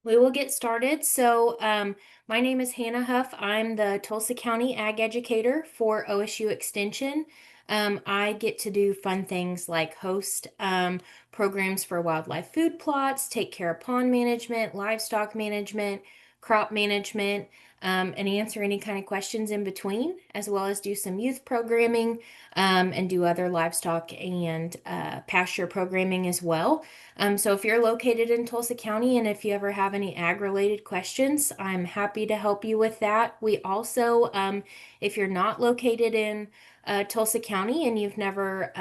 We will get started. My name is Hannah Huff. I'm the Tulsa County Ag Educator for OSU Extension. I get to do fun things like host programs for wildlife food plots, take care of pond management, livestock management, crop management, and answer any kind of questions in between, as well as do some youth programming and do other livestock and pasture programming as well. So if you're located in Tulsa County and if you ever have any ag related questions, I'm happy to help you with that. We also, if you're not located in Tulsa County and you've never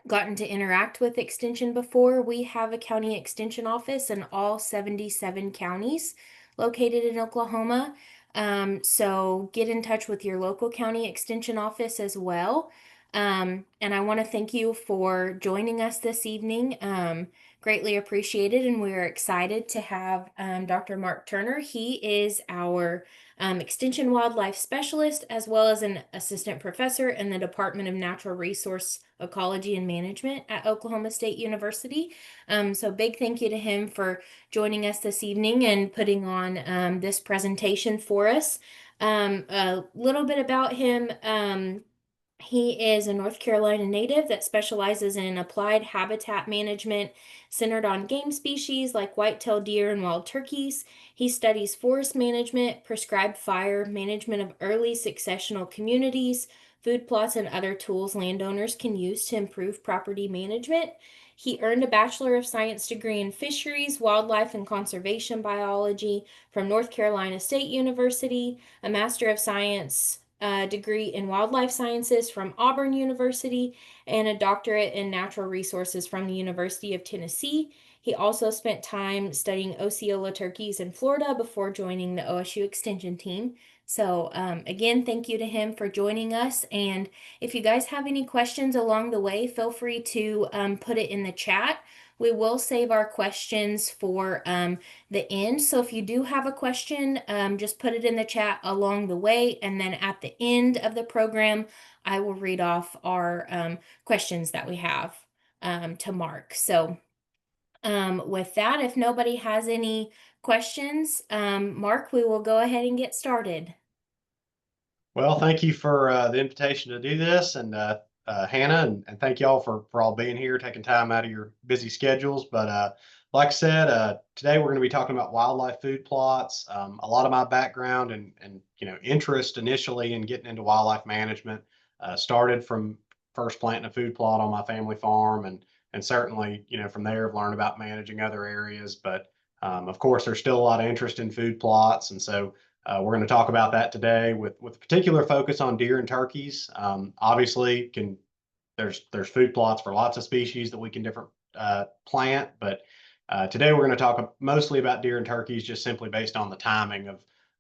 gotten to interact with Extension before, we have a county extension office in all 77 counties located in Oklahoma. So get in touch with your local county extension office as well. And I want to thank you for joining us this evening. Greatly appreciated, and we're excited to have Dr. Mark Turner. He is our Extension Wildlife Specialist, as well as an assistant professor in the Department of Natural Resource Ecology and Management at Oklahoma State University. So big thank you to him for joining us this evening and putting on this presentation for us. A little bit about him. He is a North Carolina native that specializes in applied habitat management centered on game species like white-tailed deer and wild turkeys. He studies forest management, prescribed fire, management of early successional communities, food plots, and other tools landowners can use to improve property management. He earned a Bachelor of Science degree in Fisheries, Wildlife, and Conservation Biology from North Carolina State University, a Master of Science degree in Wildlife Sciences from Auburn University, and a doctorate in Natural Resources from the University of Tennessee. He also spent time studying Osceola turkeys in Florida before joining the OSU Extension team. Again, thank you to him for joining us. And if you guys have any questions along the way, feel free to put it in the chat. We will save our questions for the end. So if you do have a question, just put it in the chat along the way. And then at the end of the program, I will read off our questions that we have to Mark. With that, if nobody has any questions, Mark, we will go ahead and get started. Well, thank you for the invitation to do this, and Hannah, and thank y'all for all being here, taking time out of your busy schedules. But like I said, today we're going to be talking about wildlife food plots. A lot of my background and interest initially in getting into wildlife management started from first planting a food plot on my family farm, and certainly from there I've learned about managing other areas. But of course, there's still a lot of interest in food plots, and so we're going to talk about that today with particular focus on deer and turkeys. Obviously, there's food plots for lots of species that we can different plant, but today we're going to talk mostly about deer and turkeys, just simply based on the timing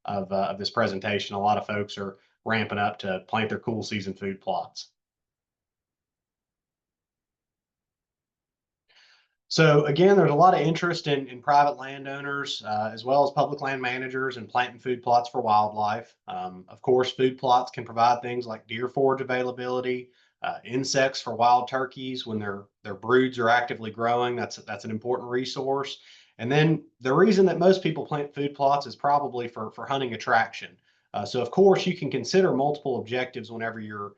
of this presentation. A lot of folks are ramping up to plant their cool season food plots. So again, there's a lot of interest in private landowners as well as public land managers in planting food plots for wildlife. Of course, food plots can provide things like deer forage availability, insects for wild turkeys when their broods are actively growing. That's an important resource. And then the reason that most people plant food plots is probably for hunting attraction. So of course, you can consider multiple objectives whenever you're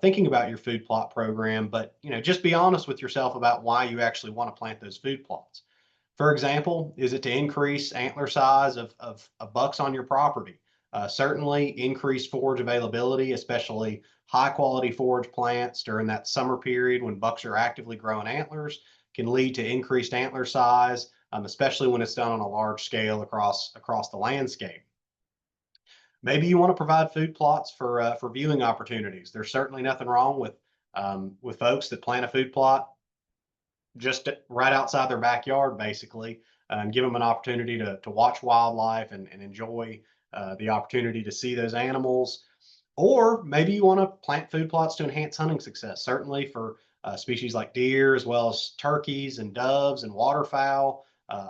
thinking about your food plot program, but just be honest with yourself about why you actually want to plant those food plots. For example, is it to increase antler size of bucks on your property? Certainly increase forage availability, especially high quality forage plants during that summer period when bucks are actively growing antlers can lead to increased antler size, especially when it's done on a large scale across the landscape. Maybe you want to provide food plots for viewing opportunities. There's certainly nothing wrong with folks that plant a food plot just right outside their backyard, basically, and give them an opportunity to watch wildlife and enjoy the opportunity to see those animals. Or maybe you want to plant food plots to enhance hunting success, certainly for species like deer, as well as turkeys and doves and waterfowl.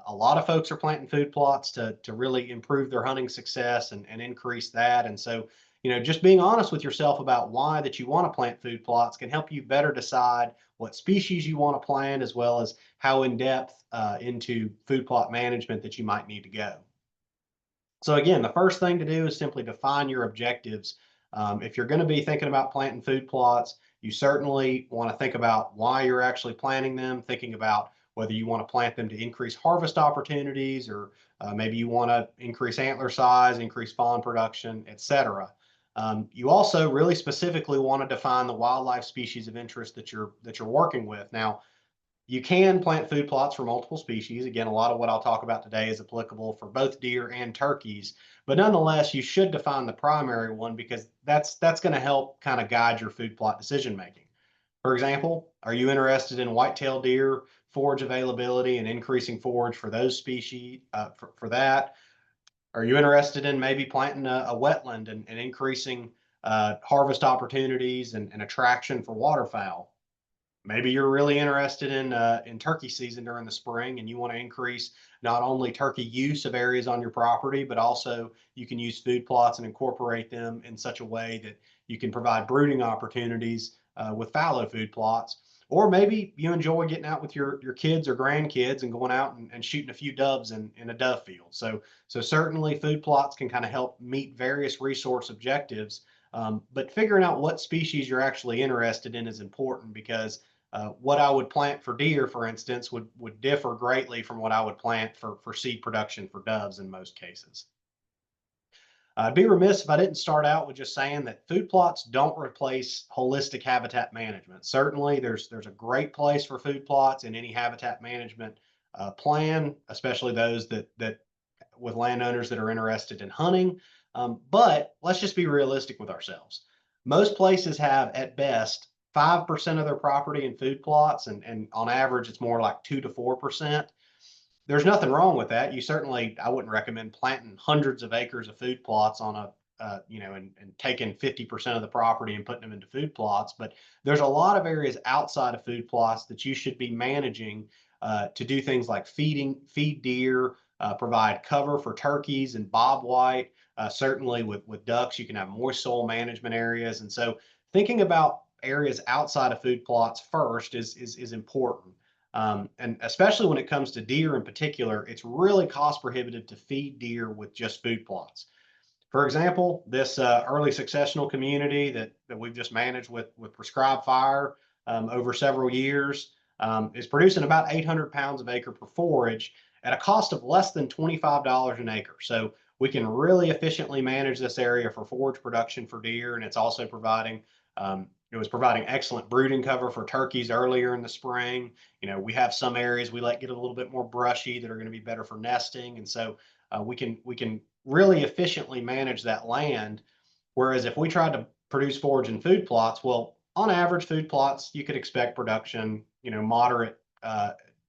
A lot of folks are planting food plots to really improve their hunting success and increase that. And so, just being honest with yourself about why that you want to plant food plots can help you better decide what species you want to plant, as well as how in depth into food plot management that you might need to go. So again, the first thing to do is simply define your objectives. If you're going to be thinking about planting food plots, you certainly want to think about why you're actually planting them, thinking about whether you want to plant them to increase harvest opportunities, or maybe you want to increase antler size, increase fawn production, etc. You also really specifically want to define the wildlife species of interest that you're working with. Now, you can plant food plots for multiple species. Again, a lot of what I'll talk about today is applicable for both deer and turkeys, but nonetheless, you should define the primary one because that's going to help kind of guide your food plot decision making. For example, are you interested in white-tailed deer forage availability and increasing forage for those species? For that, are you interested in maybe planting a wetland and increasing harvest opportunities and attraction for waterfowl? Maybe you're really interested in turkey season during the spring, and you want to increase not only turkey use of areas on your property, but also you can use food plots and incorporate them in such a way that you can provide brooding opportunities with fallow food plots. Or maybe you enjoy getting out with your kids or grandkids and going out and shooting a few doves in a dove field. So certainly food plots can kind of help meet various resource objectives. But figuring out what species you're actually interested in is important because what I would plant for deer, for instance, would differ greatly from what I would plant for seed production for doves in most cases. I'd be remiss if I didn't start out with just saying that food plots don't replace holistic habitat management. Certainly, there's a great place for food plots in any habitat management plan, especially those that with landowners that are interested in hunting. But let's just be realistic with ourselves. Most places have, at best, 5% of their property in food plots, and on average, it's more like 2 to 4%. There's nothing wrong with that. You certainly, I wouldn't recommend planting hundreds of acres of food plots on a, and taking 50% of the property and putting them into food plots. But there's a lot of areas outside of food plots that you should be managing to do things like feed deer, provide cover for turkeys and bobwhite. Certainly with ducks, you can have moist soil management areas. And so thinking about areas outside of food plots first is important. And especially when it comes to deer in particular, it's really cost prohibitive to feed deer with just food plots. For example, this early successional community that we've just managed with prescribed fire over several years is producing about 800 pounds of acre per forage at a cost of less than $25 an acre. So we can really efficiently manage this area for forage production for deer, and it's also providing it was providing excellent brooding cover for turkeys earlier in the spring. We have some areas we let get a little bit more brushy that are going to be better for nesting, and so we can really efficiently manage that land. Whereas if we tried to produce forage in food plots, well, on average, food plots you could expect production,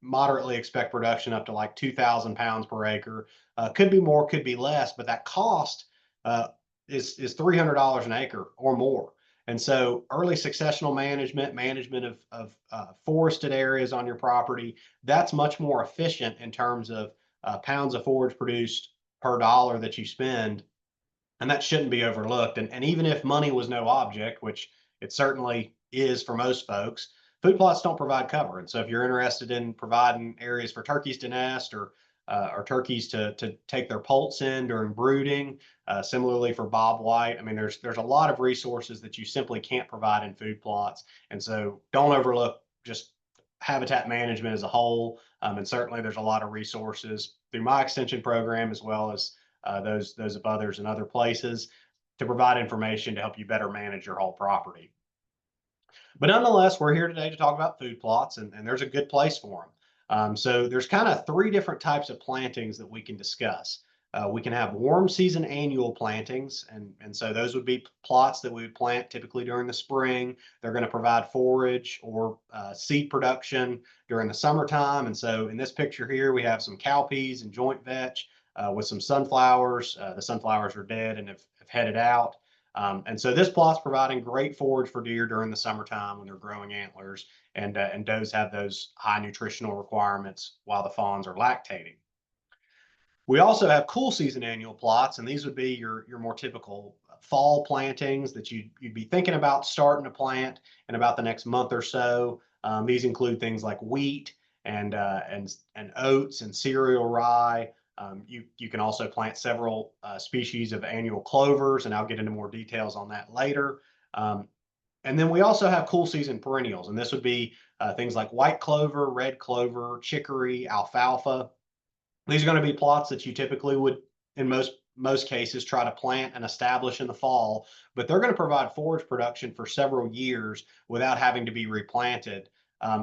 moderately expect production up to like 2,000 pounds per acre. Could be more, could be less, but that cost uh, is $300 an acre or more. And so early successional management of forested areas on your property, that's much more efficient in terms of pounds of forage produced per dollar that you spend. And that shouldn't be overlooked. And even if money was no object, which it certainly is for most folks, food plots don't provide cover. And so if you're interested in providing areas for turkeys to nest or turkeys to take their poults in during brooding, similarly for bobwhite, I mean, there's a lot of resources that you simply can't provide in food plots. And so don't overlook just habitat management as a whole. And certainly there's a lot of resources through my extension program as well as those of others in other places to provide information to help you better manage your whole property. But nonetheless, we're here today to talk about food plots, and there's a good place for them. So there's kind of three different types of plantings that we can discuss. We can have warm season annual plantings, and so those would be plots that we would plant typically during the spring. They're going to provide forage or seed production during the summertime. And so in this picture here, we have some cowpeas and joint vetch with some sunflowers. The sunflowers are dead and have headed out. And so this plot's providing great forage for deer during the summertime when they're growing antlers, and does have those high nutritional requirements while the fawns are lactating. We also have cool season annual plots, and these would be your more typical fall plantings that you'd be thinking about starting to plant in about the next month or so. These include things like wheat and oats and cereal rye. You can also plant several species of annual clovers, and I'll get into more details on that later. Um, and then we also have cool season perennials, and this would be things like white clover, red clover, chicory, alfalfa. These are going to be plots that you typically would, in most cases, try to plant and establish in the fall, but they're going to provide forage production for several years without having to be replanted.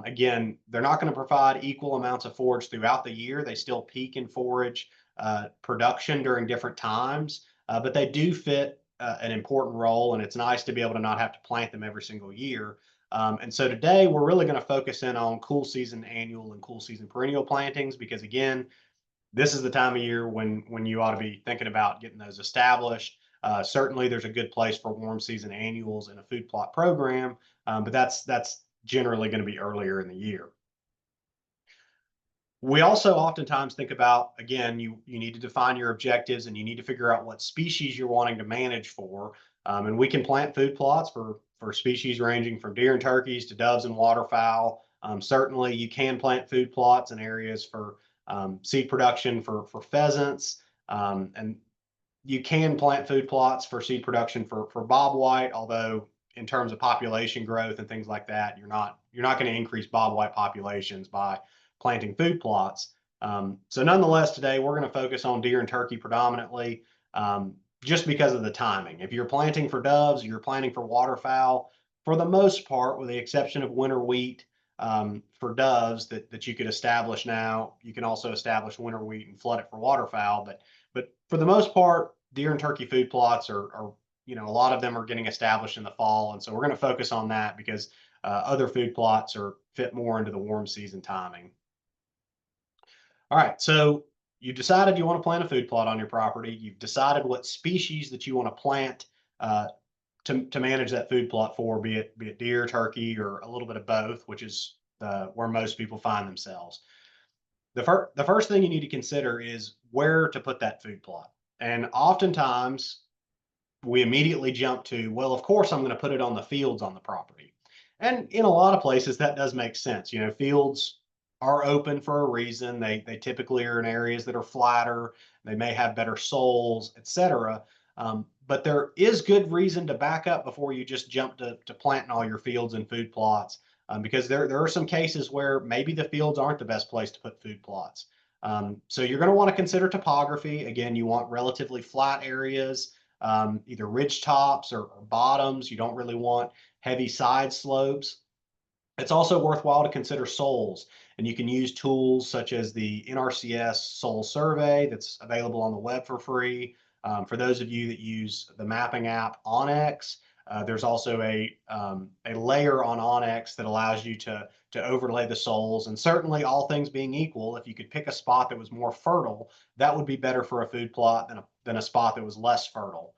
Again, they're not going to provide equal amounts of forage throughout the year. They still peak in forage production during different times, but they do fit an important role, and it's nice to be able to not have to plant them every single year. And so today we're really going to focus in on cool season annual and cool season perennial plantings because, again, this is the time of year when you ought to be thinking about getting those established. Certainly, there's a good place for warm season annuals in a food plot program, but that's generally going to be earlier in the year. We also oftentimes think about, again, you need to define your objectives and you need to figure out what species you're wanting to manage for. And we can plant food plots for species ranging from deer and turkeys to doves and waterfowl. Certainly, you can plant food plots in areas for seed production for pheasants, and you can plant food plots for seed production for bobwhite, although in terms of population growth and things like that, you're not going to increase bobwhite populations by planting food plots. So nonetheless, today we're going to focus on deer and turkey predominantly, just because of the timing. If you're planting for doves, you're planting for waterfowl, for the most part, with the exception of winter wheat, for doves that you could establish now. You can also establish winter wheat and flood it for waterfowl, but for the most part, deer and turkey food plots are a lot of them are getting established in the fall, and so we're going to focus on that because other food plots are fit more into the warm season timing. All right, so you decided you want to plant a food plot on your property. You've decided what species that you want to plant uh, to manage that food plot for, be it deer, turkey, or a little bit of both, which is where most people find themselves. The first thing you need to consider is where to put that food plot. And oftentimes we immediately jump to, well, of course, I'm going to put it on the fields on the property. And in a lot of places, that does make sense. Fields are open for a reason. They typically are in areas that are flatter. They may have better soils, etc. But there is good reason to back up before you just jump to planting all your fields and food plots, because there are some cases where maybe the fields aren't the best place to put food plots. So you're going to want to consider topography. Again, you want relatively flat areas, either ridge tops or bottoms. You don't really want heavy side slopes. It's also worthwhile to consider soils, and you can use tools such as the NRCS Soil Survey that's available on the web for free. For those of you that use the mapping app Onyx, there's also a layer on Onyx that allows you to overlay the soils. And certainly, all things being equal, if you could pick a spot that was more fertile, that would be better for a food plot than a spot that was less fertile.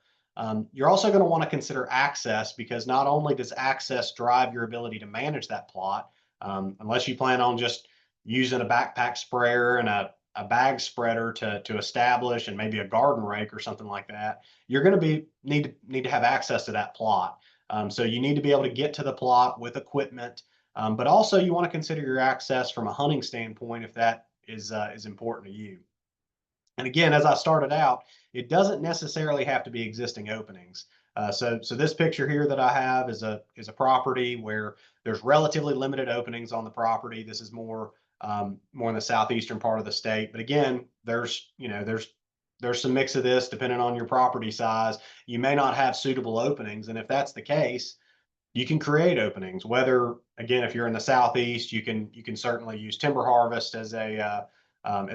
You're also going to want to consider access, because not only does access drive your ability to manage that plot, unless you plan on just using a backpack sprayer and a bag spreader to establish, and maybe a garden rake or something like that, you're going to need to have access to that plot. So you need to be able to get to the plot with equipment, but also you want to consider your access from a hunting standpoint if that is important to you. And again, as I started out, it doesn't necessarily have to be existing openings. So this picture here that I have is a property where there's relatively limited openings on the property. This is more in the southeastern part of the state. But again, there's some mix of this depending on your property size. You may not have suitable openings, and if that's the case, you can create openings. Whether, again, if you're in the southeast, you can certainly use timber harvest as a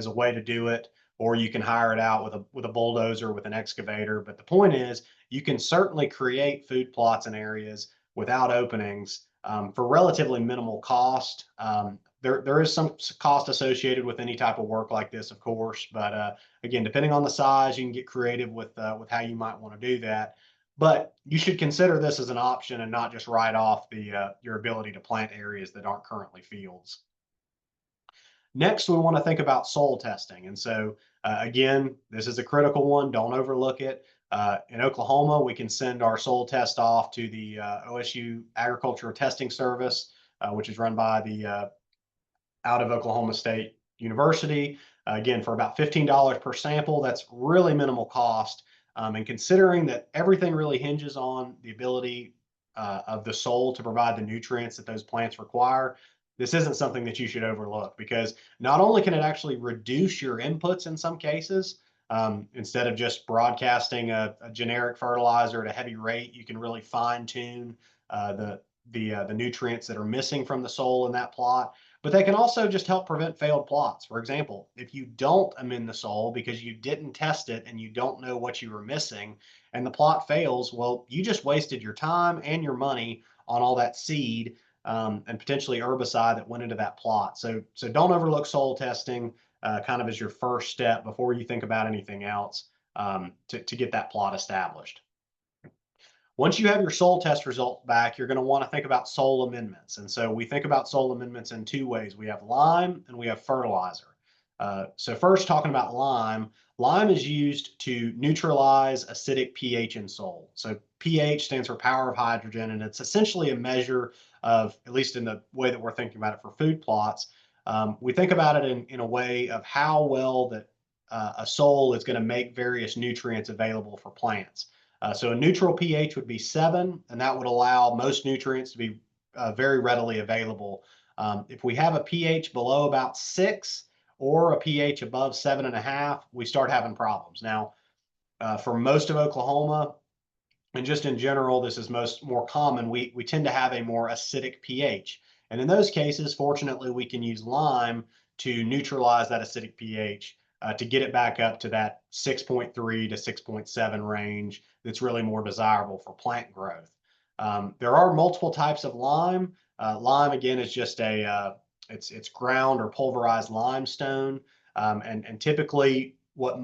way to do it, or you can hire it out with a bulldozer, with an excavator. But the point is, you can certainly create food plots in areas without openings, for relatively minimal cost. There is some cost associated with any type of work like this, of course, but again, depending on the size, you can get creative with how you might want to do that. But you should consider this as an option and not just write off your ability to plant areas that aren't currently fields. Next, we want to think about soil testing. And so, again, this is a critical one. Don't overlook it. In Oklahoma, we can send our soil test off to the OSU Agricultural Testing Service, which is run by the out of Oklahoma State University. Again, for about $15 per sample, that's really minimal cost. And considering that everything really hinges on the ability of the soil to provide the nutrients that those plants require, this isn't something that you should overlook, because not only can it actually reduce your inputs in some cases, instead of just broadcasting a generic fertilizer at a heavy rate, you can really fine tune the nutrients that are missing from the soil in that plot. But they can also just help prevent failed plots. For example, if you don't amend the soil because you didn't test it and you don't know what you were missing, and the plot fails, well, you just wasted your time and your money on all that seed, and potentially herbicide that went into that plot. So don't overlook soil testing, kind of as your first step before you think about anything else, to get that plot established. Once you have your soil test results back, you're going to want to think about soil amendments. And so we think about soil amendments in two ways. We have lime and we have fertilizer. So first, talking about lime, lime is used to neutralize acidic pH in soil. So pH stands for power of hydrogen, and it's essentially a measure of, at least in the way that we're thinking about it for food plots, we think about it in a way of how well that a soil is going to make various nutrients available for plants. So a neutral pH would be 7, and that would allow most nutrients to be very readily available. If we have a pH below about 6 or a pH above 7.5, we start having problems. Now, for most of Oklahoma, and just in general, this is more common, we tend to have a more acidic pH. And in those cases, fortunately, we can use lime to neutralize that acidic pH, to get it back up to that 6.3 to 6.7 range that's really more desirable for plant growth. There are multiple types of lime. Lime, again, is just it's ground or pulverized limestone. And typically what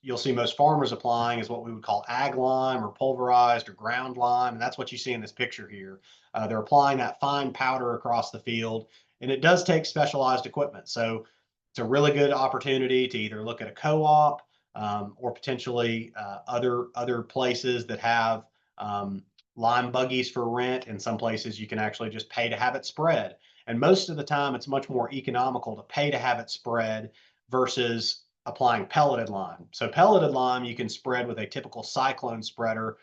you'll see most farmers applying is what we would call ag lime or pulverized or ground lime. And that's what you see in this picture here. They're applying that fine powder across the field, and it does take specialized equipment. So it's a really good opportunity to either look at a co-op, or potentially other places that have lime buggies for rent. In some places, you can actually just pay to have it spread. And most of the time, it's much more economical to pay to have it spread versus applying pelleted lime. So pelleted lime you can spread with a typical cyclone spreader,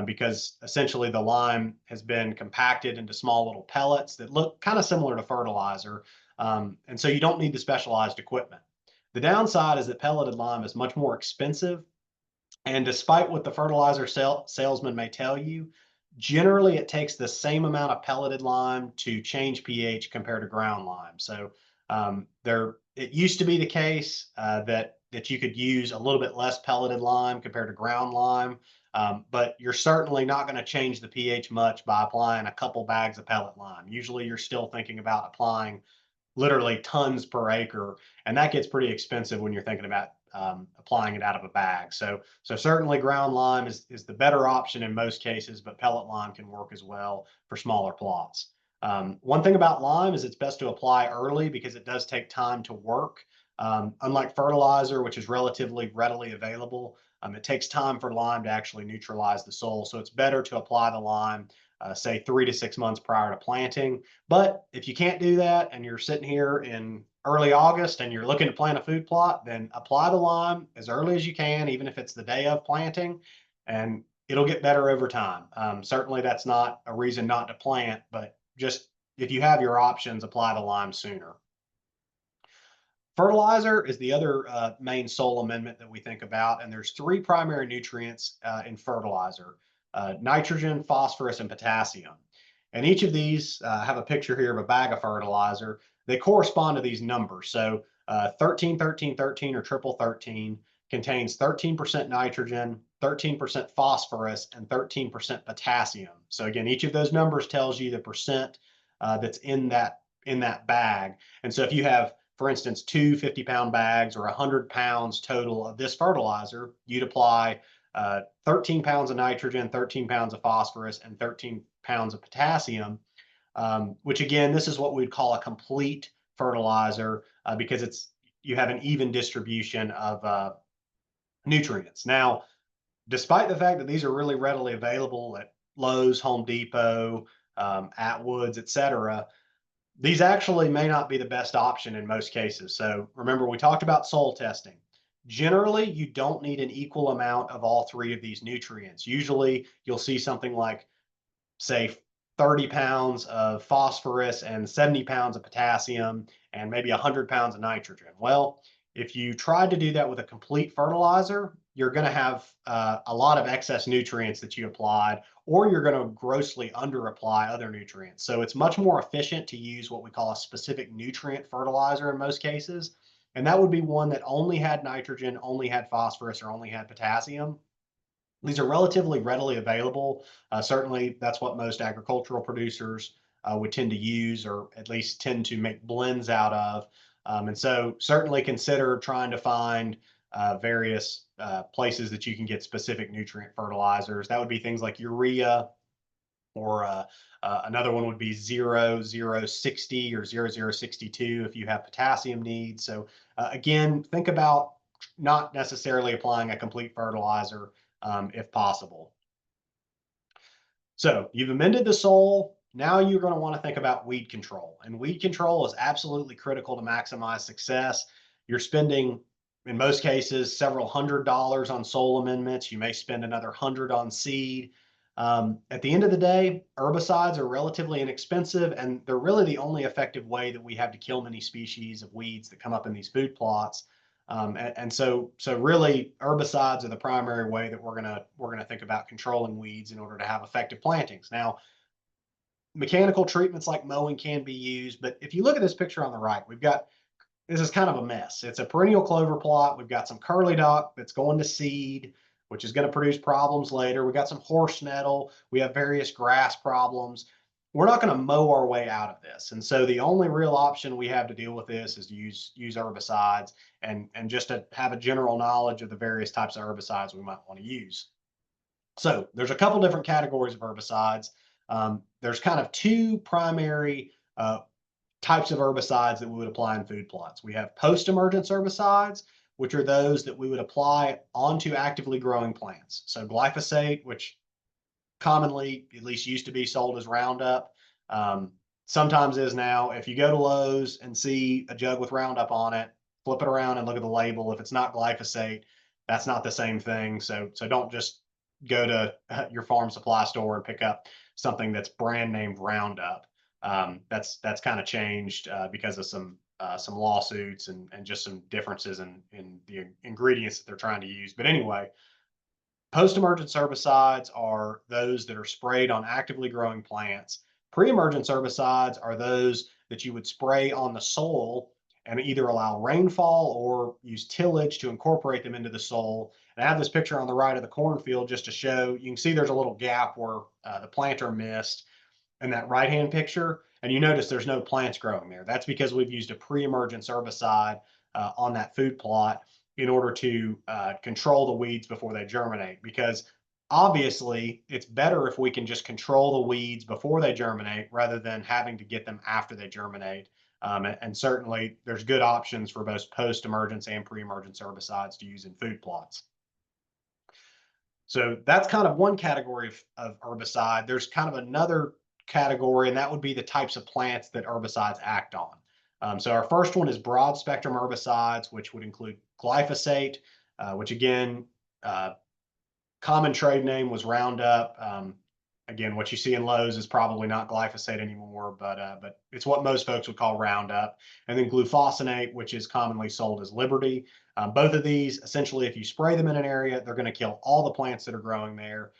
because essentially the lime has been compacted into small little pellets that look kind of similar to fertilizer. And so you don't need the specialized equipment. The downside is that pelleted lime is much more expensive. And despite what the fertilizer salesman may tell you, generally it takes the same amount of pelleted lime to change pH compared to ground lime. So it used to be the case that you could use a little bit less pelleted lime compared to ground lime, but you're certainly not going to change the pH much by applying a couple bags of pellet lime. Usually you're still thinking about applying literally tons per acre, and that gets pretty expensive when you're thinking about applying it out of a bag. So certainly ground lime is the better option in most cases, but pellet lime can work as well for smaller plots. One thing about lime is it's best to apply early because it does take time to work. Unlike fertilizer, which is relatively readily available, it takes time for lime to actually neutralize the soil. So it's better to apply the lime, say 3 to 6 months prior to planting. But if you can't do that and you're sitting here in early August and you're looking to plant a food plot, then apply the lime as early as you can, even if it's the day of planting, and it'll get better over time. Certainly that's not a reason not to plant, but just if you have your options, apply the lime sooner. Fertilizer is the other main soil amendment that we think about, and there's 3 primary nutrients in fertilizer: nitrogen, phosphorus, and potassium. And each of these have a picture here of a bag of fertilizer. They correspond to these numbers. So 13, 13, 13 or triple 13 contains 13% nitrogen, 13% phosphorus, and 13% potassium. So again, each of those numbers tells you the percent that's in that bag. And so if you have, for instance, 2 50-pound bags or 100 pounds total of this fertilizer, you'd apply 13 pounds of nitrogen, 13 pounds of phosphorus, and 13 pounds of potassium, which again, this is what we'd call a complete fertilizer, because you have an even distribution of nutrients. Now, despite the fact that these are really readily available at Lowe's, Home Depot, Atwoods, etc., These actually may not be the best option in most cases. So remember, we talked about soil testing. Generally, you don't need an equal amount of all three of these nutrients. Usually, you'll see something like, say, 30 pounds of phosphorus and 70 pounds of potassium and maybe 100 pounds of nitrogen. Well, if you tried to do that with a complete fertilizer, you're going to have a lot of excess nutrients that you applied, or you're going to grossly underapply other nutrients. So it's much more efficient to use what we call a specific nutrient fertilizer in most cases. And that would be one that only had nitrogen, only had phosphorus, or only had potassium. These are relatively readily available. Certainly, that's what most agricultural producers would tend to use, or at least tend to make blends out of. And so, certainly consider trying to find various places that you can get specific nutrient fertilizers. That would be things like urea, or another one would be 0060 or 0062 if you have potassium needs. So, again, think about not necessarily applying a complete fertilizer if possible. So you've amended the soil. Now you're going to want to think about weed control. And weed control is absolutely critical to maximize success. You're spending, in most cases, several $100s on soil amendments. You may spend another 100 on seed. At the end of the day, herbicides are relatively inexpensive, and they're really the only effective way that we have to kill many species of weeds that come up in these food plots. So really, herbicides are the primary way that we're gonna think about controlling weeds in order to have effective plantings. Now, mechanical treatments like mowing can be used, but if you look at this picture on the right, we've got, this is kind of a mess. It's a perennial clover plot. We've got some curly dock that's going to seed, which is going to produce problems later. We've got some horse nettle. We have various grass problems. We're not going to mow our way out of this. And so the only real option we have to deal with this is to use herbicides, and just to have a general knowledge of the various types of herbicides we might want to use. So there's a couple different categories of herbicides. There's kind of two primary types of herbicides that we would apply in food plots. We have post-emergence herbicides, which are those that we would apply onto actively growing plants. So glyphosate, which commonly, at least used to be, sold as Roundup. Um, Sometimes is now. If you go to Lowe's and see a jug with Roundup on it, flip it around and look at the label. If it's not glyphosate, that's not the same thing. So don't just go to your farm supply store and pick up something that's brand named Roundup. That's kind of changed because of some lawsuits, and just some differences in the ingredients that they're trying to use. But anyway, post-emergence herbicides are those that are sprayed on actively growing plants. Pre-emergence herbicides are those that you would spray on the soil and either allow rainfall or use tillage to incorporate them into the soil. And I have this picture on the right of the cornfield just to show. You can see there's a little gap where the planter missed in that right-hand picture, and you notice there's no plants growing there. That's because we've used a pre-emergence herbicide on that food plot in order to control the weeds before they germinate. Because obviously, it's better if we can just control the weeds before they germinate rather than having to get them after they germinate. And certainly, there's good options for both post-emergence and pre-emergence herbicides to use in food plots. So that's kind of one category of herbicide. There's kind of another category, and that would be the types of plants that herbicides act on. So our first one is broad spectrum herbicides, which would include glyphosate, which again, common trade name was Roundup. Again, what you see in Lowe's is probably not glyphosate anymore, but it's what most folks would call Roundup. And then glufosinate, which is commonly sold as Liberty. Both of these, essentially, if you spray them in an area, they're going to kill all the plants that are growing there.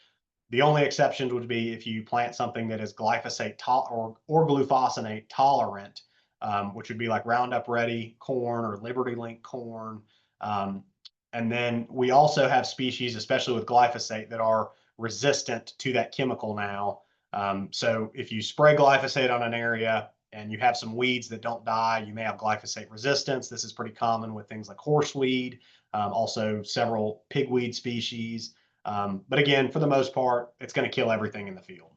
The only exceptions would be if you plant something that is glyphosate or glufosinate tolerant, which would be like Roundup Ready corn or Liberty Link corn. Um, and then we also have species, especially with glyphosate, that are resistant to that chemical now. So if you spray glyphosate on an area and you have some weeds that don't die, you may have glyphosate resistance. This is pretty common with things like horseweed, also several pigweed species. But again, for the most part, it's going to kill everything in the field.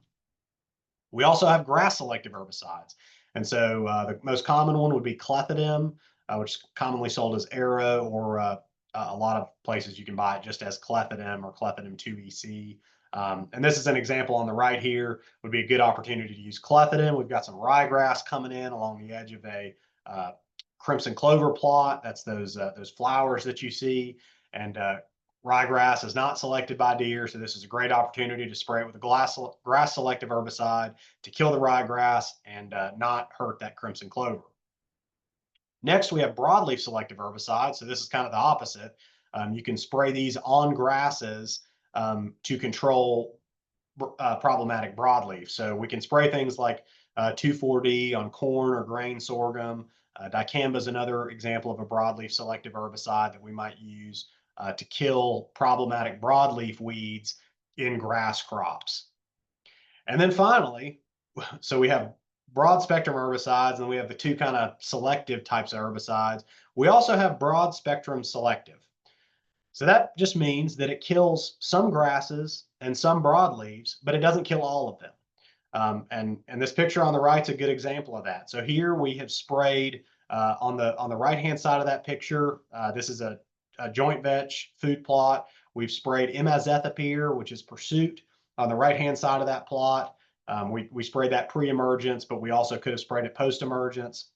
We also have grass selective herbicides. And so the most common one would be clethodim, which is commonly sold as Arrow, or a lot of places you can buy it just as clethodim or clethodim 2EC. And this is an example on the right here, would be a good opportunity to use clethodim. We've got some ryegrass coming in along the edge of a uh, crimson clover plot. That's those flowers that you see. And ryegrass is not selected by deer, so this is a great opportunity to spray it with a grass selective herbicide to kill the ryegrass and not hurt that crimson clover. Next, we have broadleaf selective herbicides. So this is kind of the opposite. You can spray these on grasses to control problematic broadleaf. So we can spray things like 2,4-D on corn or grain sorghum. Dicamba is another example of a broadleaf selective herbicide that we might use to kill problematic broadleaf weeds in grass crops. And then finally, so we have broad spectrum herbicides, and we have the two kind of selective types of herbicides. We also have broad spectrum selective. So that just means that it kills some grasses and some broadleaves, but it doesn't kill all of them. And this picture on the right is a good example of that. So here we have sprayed on the right hand side of that picture. This is a joint vetch food plot. We've sprayed imazethapyr, which is pursuit, on the right hand side of that plot. We sprayed that pre-emergence, but we also could have sprayed it post-emergence.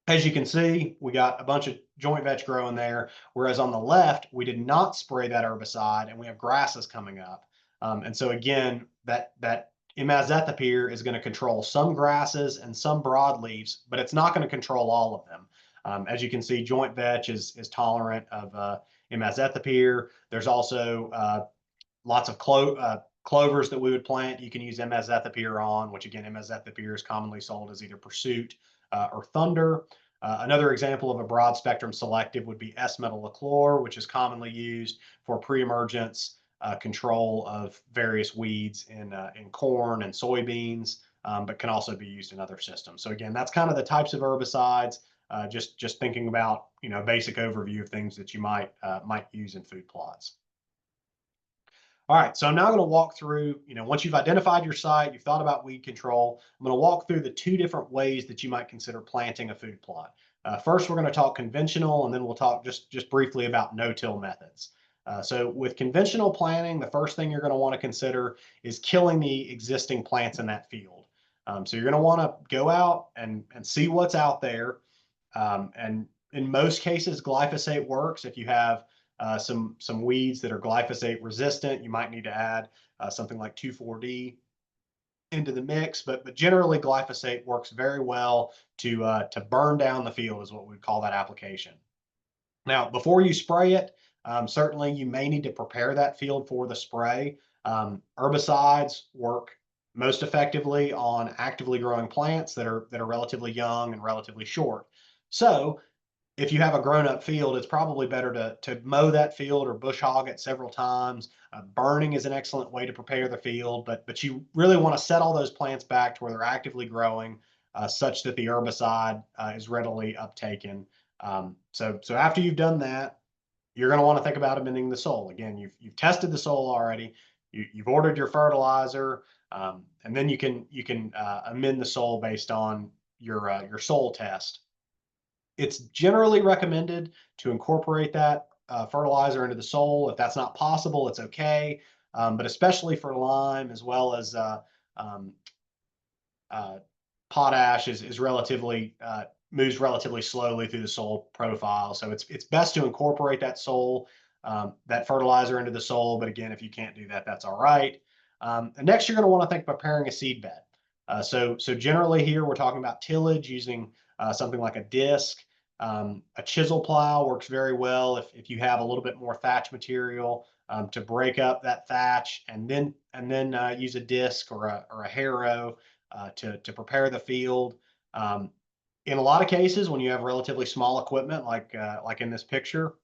As you can see, we got a bunch of joint vetch growing there, whereas on the left, we did not spray that herbicide and we have grasses coming up. And so again, that imazethapyr is going to control some grasses and some broadleaves, but it's not going to control all of them. As you can see, joint vetch is tolerant of imazethapyr. There's also lots of clovers that we would plant. You can use imazethapyr on, which again, imazethapyr is commonly sold as either pursuit or thunder. Another example of a broad spectrum selective would be S-metolachlor, which is commonly used for pre-emergence control of various weeds in corn and soybeans, but can also be used in other systems. So again, that's kind of the types of herbicides. Just thinking about basic overview of things that you might use in food plots. All right, so I'm now going to walk through, once you've identified your site, you've thought about weed control, I'm going to walk through the two different ways that you might consider planting a food plot. First, we're going to talk conventional, and then we'll talk just briefly about no-till methods. So with conventional planting, the first thing you're going to want to consider is killing the existing plants in that field. So you're going to want to go out and see what's out there. And in most cases, glyphosate works. If you have some weeds that are glyphosate resistant, you might need to add something like 2,4-D into the mix, but generally glyphosate works very well to burn down the field is what we call that application. Now, before you spray it, certainly you may need to prepare that field for the spray. Herbicides work most effectively on actively growing plants that are relatively young and relatively short. So if you have a grown-up field, it's probably better to mow that field or bush hog it several times. Burning is an excellent way to prepare the field, but you really want to set all those plants back to where they're actively growing, such that the herbicide is readily uptaken. So after you've done that, you're going to want to think about amending the soil. Again, you've tested the soil already. You've ordered your fertilizer, and then you can amend the soil based on your soil test. It's generally recommended to incorporate that fertilizer into the soil. If that's not possible, it's okay. But especially for lime, as well as um, uh, potash is relatively moves relatively slowly through the soil profile. So it's best to incorporate that fertilizer into the soil. But again, if you can't do that, that's all right. And next, you're going to want to think about preparing a seed bed. So generally here we're talking about tillage using something like a disc. A chisel plow works very well if you have a little bit more thatch material to break up that thatch, and then use a disc or a harrow to prepare the field. In a lot of cases, when you have relatively small equipment, like in this picture,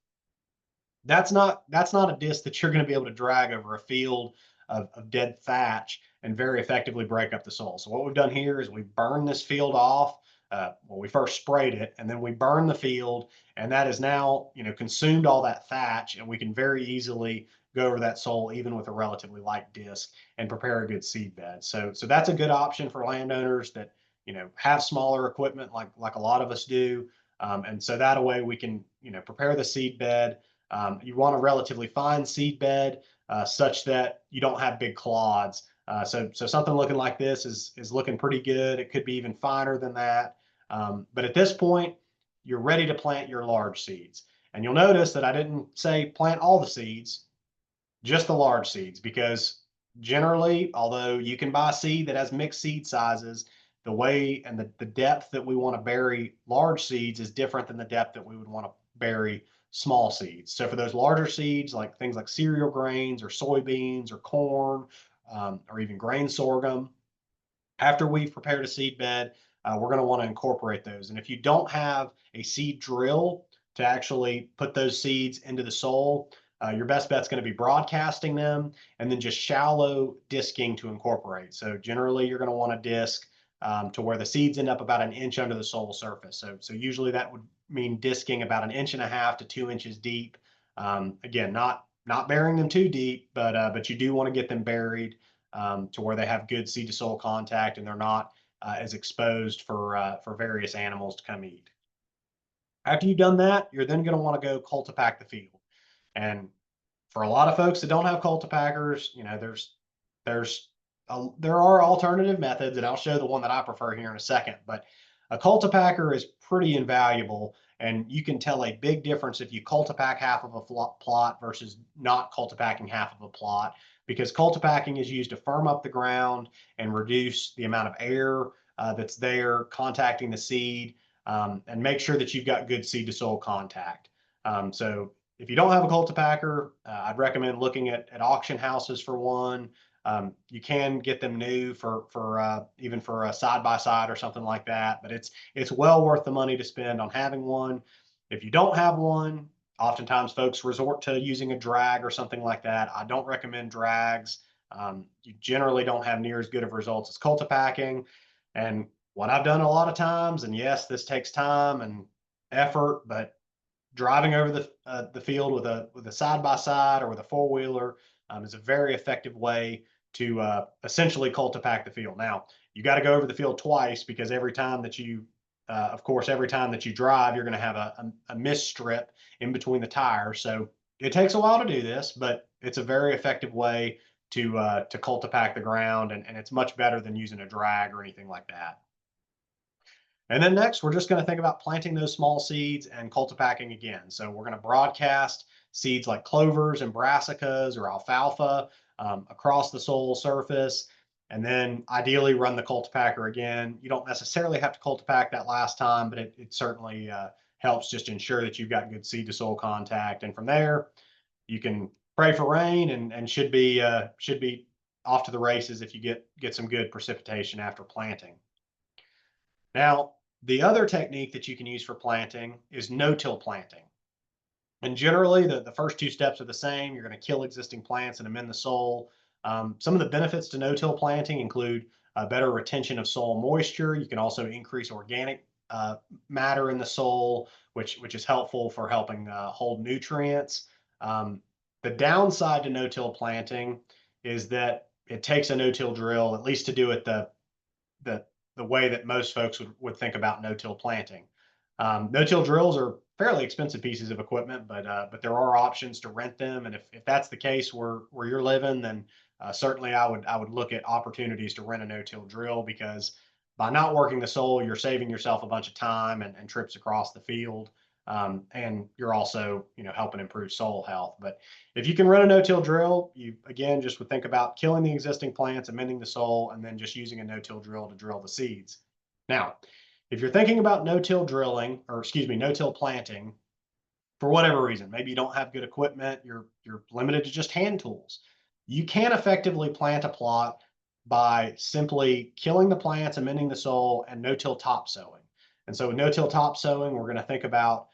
that's not a disc that you're going to be able to drag over a field of dead thatch and very effectively break up the soil. So what we've done here is we burn this field off. Well, we first sprayed it, and then we burn the field, and that has now consumed all that thatch, and we can very easily go over that soil even with a relatively light disc and prepare a good seed bed. So that's a good option for landowners that have smaller equipment like a lot of us do, and so that way we can prepare the seed bed. You want a relatively fine seed bed. such that you don't have big clods. So something looking like this is looking pretty good. It could be even finer than that. But at this point, you're ready to plant your large seeds. And you'll notice that I didn't say plant all the seeds, just the large seeds, because generally, although you can buy seed that has mixed seed sizes, the way and the depth that we want to bury large seeds is different than the depth that we would want to bury small seeds. So for those larger seeds, like things like cereal grains or soybeans or corn, or even grain sorghum, after we've prepared a seed bed, we're going to want to incorporate those. And if you don't have a seed drill to actually put those seeds into the soil, your best bet's going to be broadcasting them and then just shallow disking to incorporate. So generally, you're going to want to disc to where the seeds end up about an inch under the soil surface. So usually that would mean disking about an inch and a half to 2 inches deep. Again, not burying them too deep, but you do want to get them buried to where they have good seed to soil contact and they're not as exposed for various animals to come eat. After you've done that, you're then going to want to go cultipack the field. And for a lot of folks that don't have cultipackers, there are alternative methods, and I'll show the one that I prefer here in a second. But a cultipacker is pretty invaluable, and you can tell a big difference if you cultipack half of a plot versus not cultipacking half of a plot, because cultipacking is used to firm up the ground and reduce the amount of air that's there contacting the seed, and make sure that you've got good seed to soil contact. So if you don't have a cultipacker, I'd recommend looking at auction houses for one. You can get them new for even for a side by side or something like that, but it's well worth the money to spend on having one. If you don't have one, oftentimes folks resort to using a drag or something like that. I don't recommend drags. You generally don't have near as good of results as cultipacking. And what I've done a lot of times, and yes, this takes time and effort, but driving over the field with a side by side or with a four wheeler is a very effective way to essentially cultipack the field. Now you got to go over the field twice because every time that you, of course, every time that you drive, you're going to have a mist strip in between the tires. So it takes a while to do this, but it's a very effective way to cultipack the ground, and it's much better than using a drag or anything like that. And then next, we're just going to think about planting those small seeds and cultipacking again. So we're going to broadcast seeds like clovers and brassicas or alfalfa across the soil surface, and then ideally run the cultipacker again. You don't necessarily have to cultipack that last time, but it certainly helps just ensure that you've got good seed to soil contact. And from there, you can pray for rain and should be off to the races if you get some good precipitation after planting. Now, the other technique that you can use for planting is no-till planting. And generally, the first two steps are the same. You're going to kill existing plants and amend the soil. Some of the benefits to no-till planting include better retention of soil moisture. You can also increase organic matter in the soil, which is helpful for helping hold nutrients. The downside to no-till planting is that it takes a no-till drill, at least to do it the the way that most folks would think about no-till planting. No-till drills are fairly expensive pieces of equipment, but there are options to rent them. And if that's the case where you're living, then certainly I would look at opportunities to rent a no-till drill, because by not working the soil, you're saving yourself a bunch of time and trips across the field. And you're also, helping improve soil health. But if you can run a no-till drill, you again just would think about killing the existing plants, amending the soil, and then just using a no-till drill to drill the seeds. Now, if you're thinking about no-till drilling, or excuse me, no-till planting, for whatever reason, maybe you don't have good equipment, you're limited to just hand tools, you can effectively plant a plot by simply killing the plants, amending the soil, and no-till topsowing. And so with no-till topsowing, we're going to think about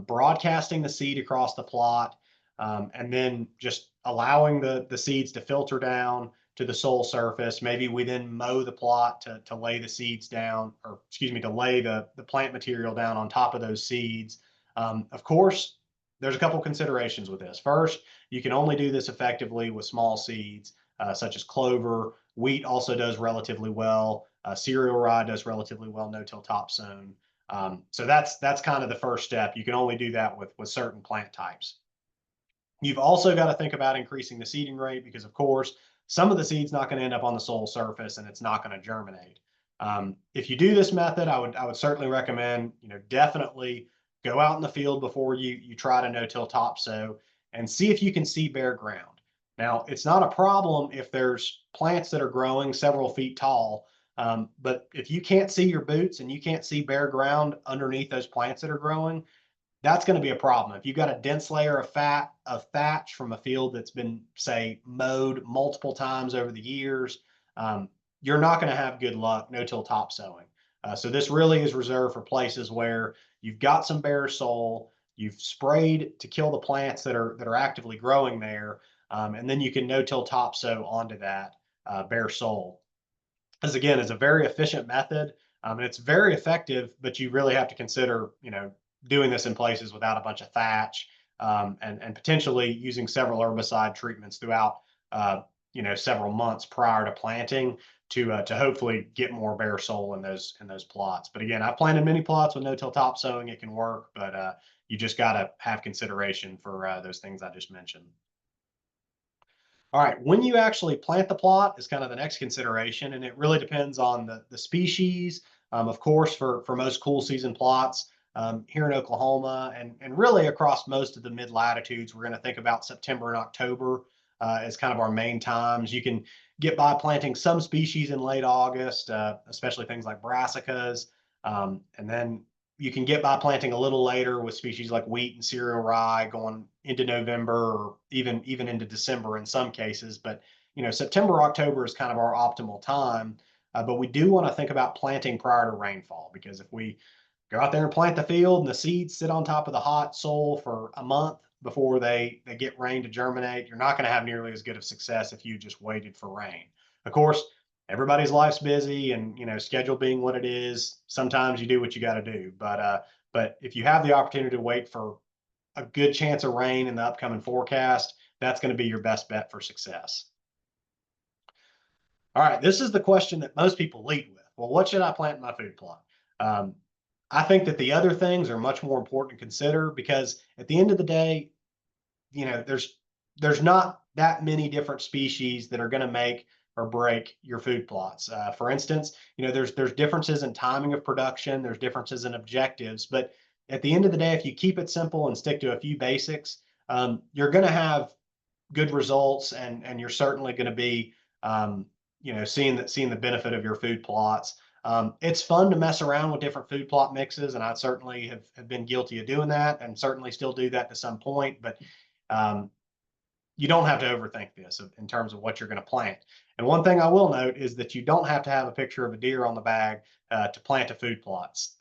broadcasting the seed across the plot, and then just allowing the seeds to filter down to the soil surface. Maybe we then mow the plot to lay the seeds down, or excuse me, to lay the plant material down on top of those seeds. Of course, there's a couple considerations with this. First, you can only do this effectively with small seeds, such as clover. Wheat also does relatively well. Cereal rye does relatively well no-till topsown. So that's kind of the first step. You can only do that with certain plant types. You've also got to think about increasing the seeding rate because, of course, some of the seed's not going to end up on the soil surface and it's not going to germinate. If you do this method, I would certainly recommend, definitely go out in the field before you try to no-till topsow and see if you can see bare ground. Now, it's not a problem if there's plants that are growing several feet tall, but if you can't see your boots and you can't see bare ground underneath those plants that are growing, that's going to be a problem. If you've got a dense layer of thatch from a field that's been, say, mowed multiple times over the years, um, you're not going to have good luck no-till topsowing. So this really is reserved for places where you've got some bare soil, you've sprayed to kill the plants that are actively growing there, and then you can no-till topsow onto that bare soil. This again is a very efficient method, and it's very effective, but you really have to consider, doing this in places without a bunch of thatch, and potentially using several herbicide treatments throughout, several months prior to planting to hopefully get more bare soil in those plots. But again, I've planted many plots with no-till topsowing. It can work, but you just got to have consideration for those things I just mentioned. All right, when you actually plant the plot is kind of the next consideration, and it really depends on the species. Of course, for most cool season plots here in Oklahoma and really across most of the mid latitudes, we're going to think about September and October as kind of our main times. You can get by planting some species in late August, especially things like brassicas, and then you can get by planting a little later with species like wheat and cereal rye going into November or even into December in some cases. But September, October is kind of our optimal time. But we do want to think about planting prior to rainfall because if we go out there and plant the field and the seeds sit on top of the hot soil for a month before they get rain to germinate, you're not going to have nearly as good of success if you just waited for rain. Of course, everybody's life's busy and schedule being what it is, sometimes you do what you got to do. But if you have the opportunity to wait for a good chance of rain in the upcoming forecast, that's going to be your best bet for success. All right, this is the question that most people lead with. Well, what should I plant in my food plot? Um, I think that the other things are much more important to consider because at the end of the day, there's not that many different species that are going to make or break your food plots. For instance, there's differences in timing of production, there's differences in objectives, but at the end of the day, if you keep it simple and stick to a few basics, you're going to have good results, and you're certainly going to be, seeing the benefit of your food plots. It's fun to mess around with different food plot mixes, and I certainly have been guilty of doing that, and certainly still do that to some point. But um, you don't have to overthink this in terms of what you're going to plant. And one thing I will note is that you don't have to have a picture of a deer on the bag to plant a food plots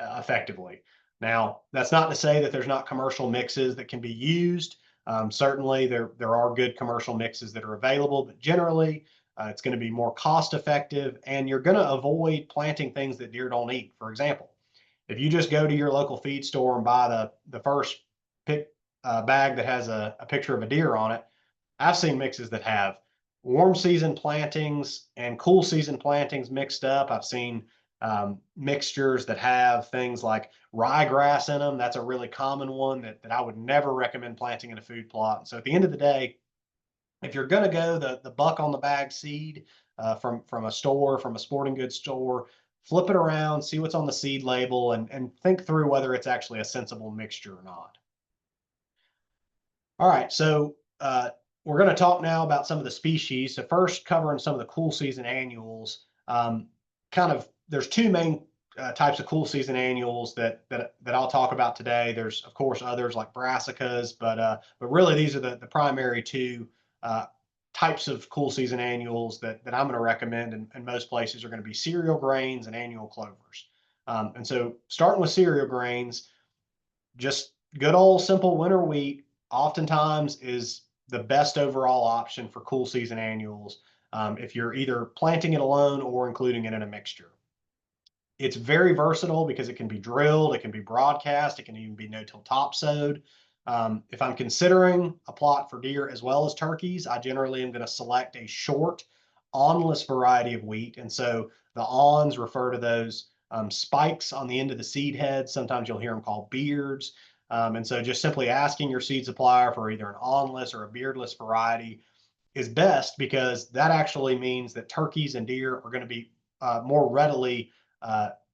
effectively. Now, that's not to say that there's not commercial mixes that can be used. Certainly, there are good commercial mixes that are available, but generally, it's going to be more cost effective, and you're going to avoid planting things that deer don't eat. For example, if you just go to your local feed store and buy the first pick bag that has a picture of a deer on it, I've seen mixes that have warm season plantings and cool season plantings mixed up. I've seen mixtures that have things like ryegrass in them. That's a really common one that I would never recommend planting in a food plot. And so at the end of the day, if you're going to go the buck on the bag seed from a store, from a sporting goods store, flip it around, see what's on the seed label, and think through whether it's actually a sensible mixture or not. All right, so we're going to talk now about some of the species. So first, covering some of the cool season annuals. There's two main types of cool season annuals that I'll talk about today. There's of course others like brassicas, but really these are the primary two uh, types of cool season annuals that I'm going to recommend. And most places are going to be cereal grains and annual clovers. And so starting with cereal grains, just good old simple winter wheat oftentimes is the best overall option for cool season annuals if you're either planting it alone or including it in a mixture. It's very versatile because it can be drilled, it can be broadcast, it can even be no-till topsowed. If I'm considering a plot for deer as well as turkeys, I generally am going to select a short, awnless variety of wheat. And so the awns refer to those spikes on the end of the seed head. Sometimes you'll hear them called beards. And so just simply asking your seed supplier for either an awnless or a beardless variety is best, because that actually means that turkeys and deer are going to be more readily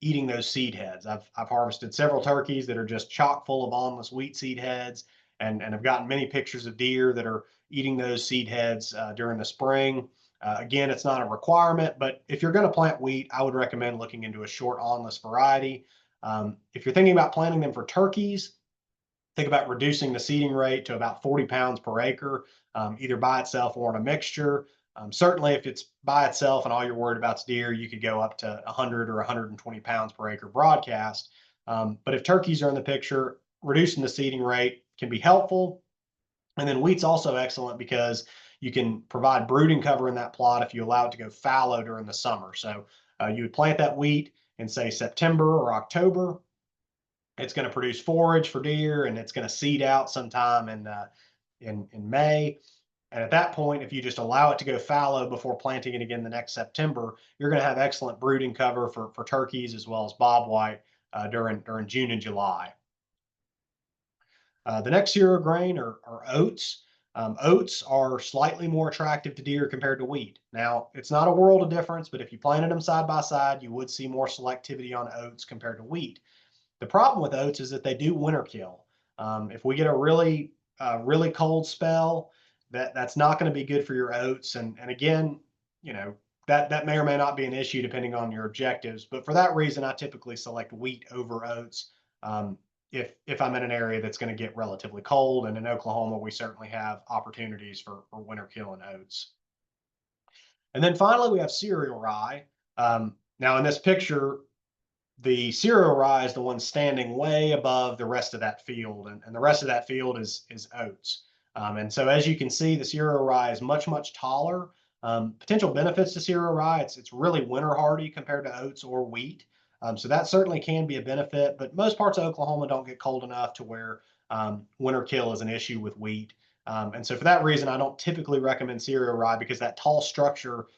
eating those seed heads. I've harvested several turkeys that are just chock full of awnless wheat seed heads, and have gotten many pictures of deer that are eating those seed heads during the spring. Again, it's not a requirement, but if you're going to plant wheat, I would recommend looking into a short awnless variety. If you're thinking about planting them for turkeys, think about reducing the seeding rate to about 40 pounds per acre, either by itself or in a mixture. Certainly, if it's by itself and all you're worried about is deer, you could go up to 100 or 120 pounds per acre broadcast. But if turkeys are in the picture, reducing the seeding rate can be helpful. And then wheat's also excellent because you can provide brooding cover in that plot if you allow it to go fallow during the summer. So you would plant that wheat in, say, September or October. It's going to produce forage for deer, and it's going to seed out sometime in May. And at that point, if you just allow it to go fallow before planting it again the next September, you're going to have excellent brooding cover for turkeys as well as bobwhite during June and July. The next cereal grain are oats. Oats are slightly more attractive to deer compared to wheat. Now, it's not a world of difference, but if you planted them side by side, you would see more selectivity on oats compared to wheat. The problem with oats is that they do winter kill. If we get a really cold spell, that's not going to be good for your oats. And again, you know, that may or may not be an issue depending on your objectives. But for that reason, I typically select wheat over oats. If I'm in an area that's going to get relatively cold, and in Oklahoma, we certainly have opportunities for winter kill in oats. And then finally, we have cereal rye. Now, in this picture, the cereal rye is the one standing way above the rest of that field, and the rest of that field is oats. And so, as you can see, the cereal rye is much taller. Potential benefits to cereal rye: it's really winter hardy compared to oats or wheat. So that certainly can be a benefit. But most parts of Oklahoma don't get cold enough to where winter kill is an issue with wheat. And so, for that reason, I don't typically recommend cereal rye, because that tall structure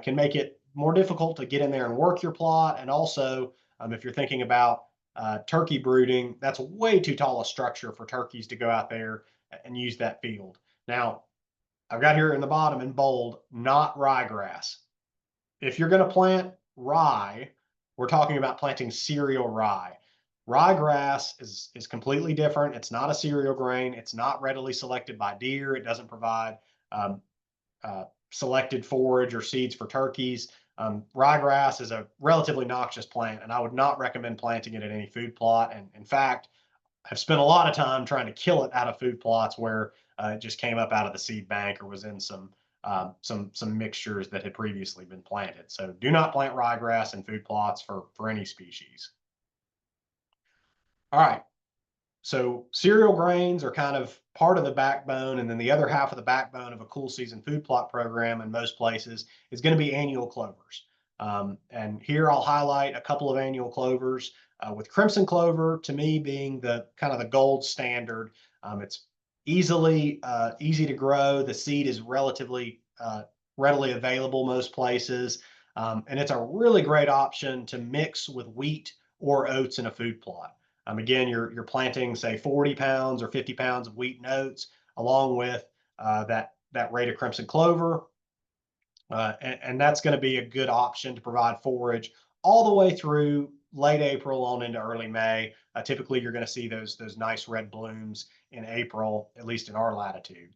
can make it more difficult to get in there and work your plot. And also, if you're thinking about turkey brooding, that's way too tall a structure for turkeys to go out there and use that field. Now, I've got here in the bottom in bold, not ryegrass. If you're going to plant rye, we're talking about planting cereal rye. Ryegrass is completely different. It's not a cereal grain. It's not readily selected by deer. It doesn't provide um, selected forage or seeds for turkeys. Ryegrass is a relatively noxious plant, and I would not recommend planting it in any food plot. And in fact, I've spent a lot of time trying to kill it out of food plots where it just came up out of the seed bank or was in some mixtures that had previously been planted. So do not plant ryegrass in food plots for any species. All right. So cereal grains are kind of part of the backbone, and then the other half of the backbone of a cool season food plot program in most places is going to be annual clovers. And here I'll highlight a couple of annual clovers, with crimson clover to me being the kind of the gold standard. It's easy to grow. The seed is relatively readily available most places, and it's a really great option to mix with wheat or oats in a food plot. Again, you're planting, say, 40 pounds or 50 pounds of wheat and oats, along with that rate of crimson clover, and that's going to be a good option to provide forage all the way through late April on into early May. Typically, you're going to see those nice red blooms in April, at least in our latitude.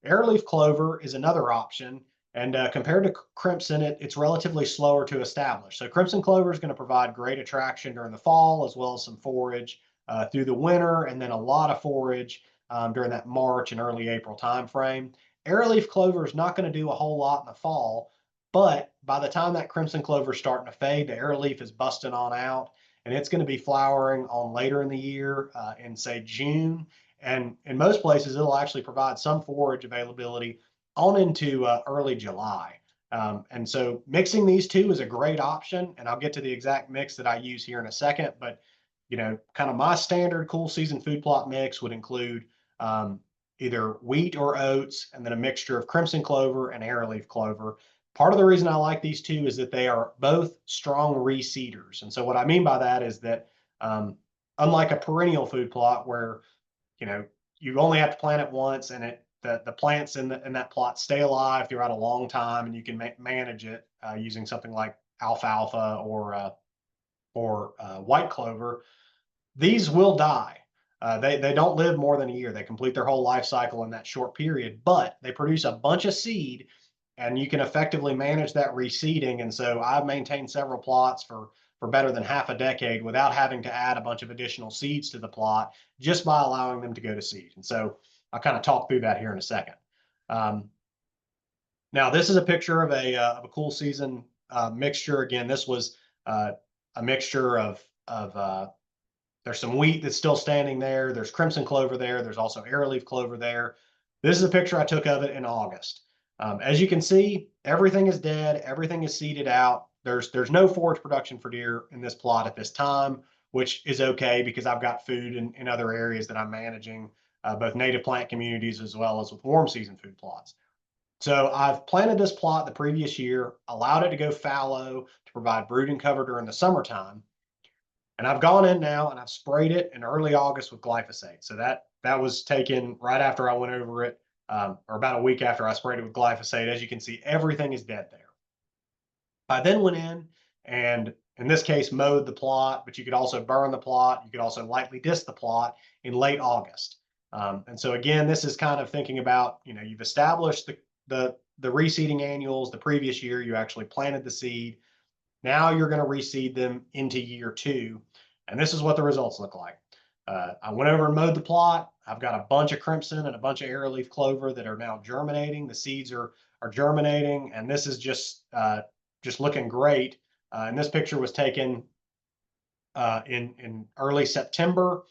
Airleaf clover is another option, and compared to crimson, it's relatively slower to establish. So crimson clover is going to provide great attraction during the fall, as well as some forage through the winter, and then a lot of forage during that March and early April timeframe. Airleaf clover is not going to do a whole lot in the fall, but by the time that crimson clover is starting to fade, the airleaf is busting on out, and it's going to be flowering on later in the year, in, say, June. And in most places, it'll actually provide some forage availability on into early July. And so mixing these two is a great option. And I'll get to the exact mix that I use here in a second. But, you know, kind of my standard cool season food plot mix would include either wheat or oats, and then a mixture of crimson clover and arrowleaf clover. Part of the reason I like these two is that they are both strong reseeders. And so what I mean by that is that unlike a perennial food plot where, you know, you only have to plant it once and the plants in that plot stay alive throughout a long time, and you can manage it using something like alfalfa or white clover. These will die. They don't live more than a year. They complete their whole life cycle in that short period, but they produce a bunch of seed, and you can effectively manage that reseeding. And so I've maintained several plots for better than half a decade without having to add a bunch of additional seeds to the plot, just by allowing them to go to seed. And so I'll kind of talk through that here in a second. Um, Now, this is a picture of a cool season mixture. Again, this was a mixture of there's some wheat that's still standing there. There's crimson clover there. There's also arrowleaf clover there. This is a picture I took of it in August. As you can see, everything is dead. Everything is seeded out. There's no forage production for deer in this plot at this time, which is okay because I've got food in other areas that I'm managing, both native plant communities as well as with warm season food plots. So I've planted this plot the previous year, allowed it to go fallow to provide brooding cover during the summertime. And I've gone in now and I've sprayed it in early August with glyphosate. So that was taken right after I went over it, or about a week after I sprayed it with glyphosate. As you can see, everything is dead there. I then went in this case, mowed the plot, but you could also burn the plot. You could also lightly disc the plot in late August. And so again, this is kind of thinking about, you know, you've established the reseeding annuals the previous year. You actually planted the seed. Now you're going to reseed them into year two. And this is what the results look like. I went over and mowed the plot. I've got a bunch of crimson and a bunch of arrowleaf clover that are now germinating. The seeds are germinating, and this is just looking great. And this picture was taken in early September.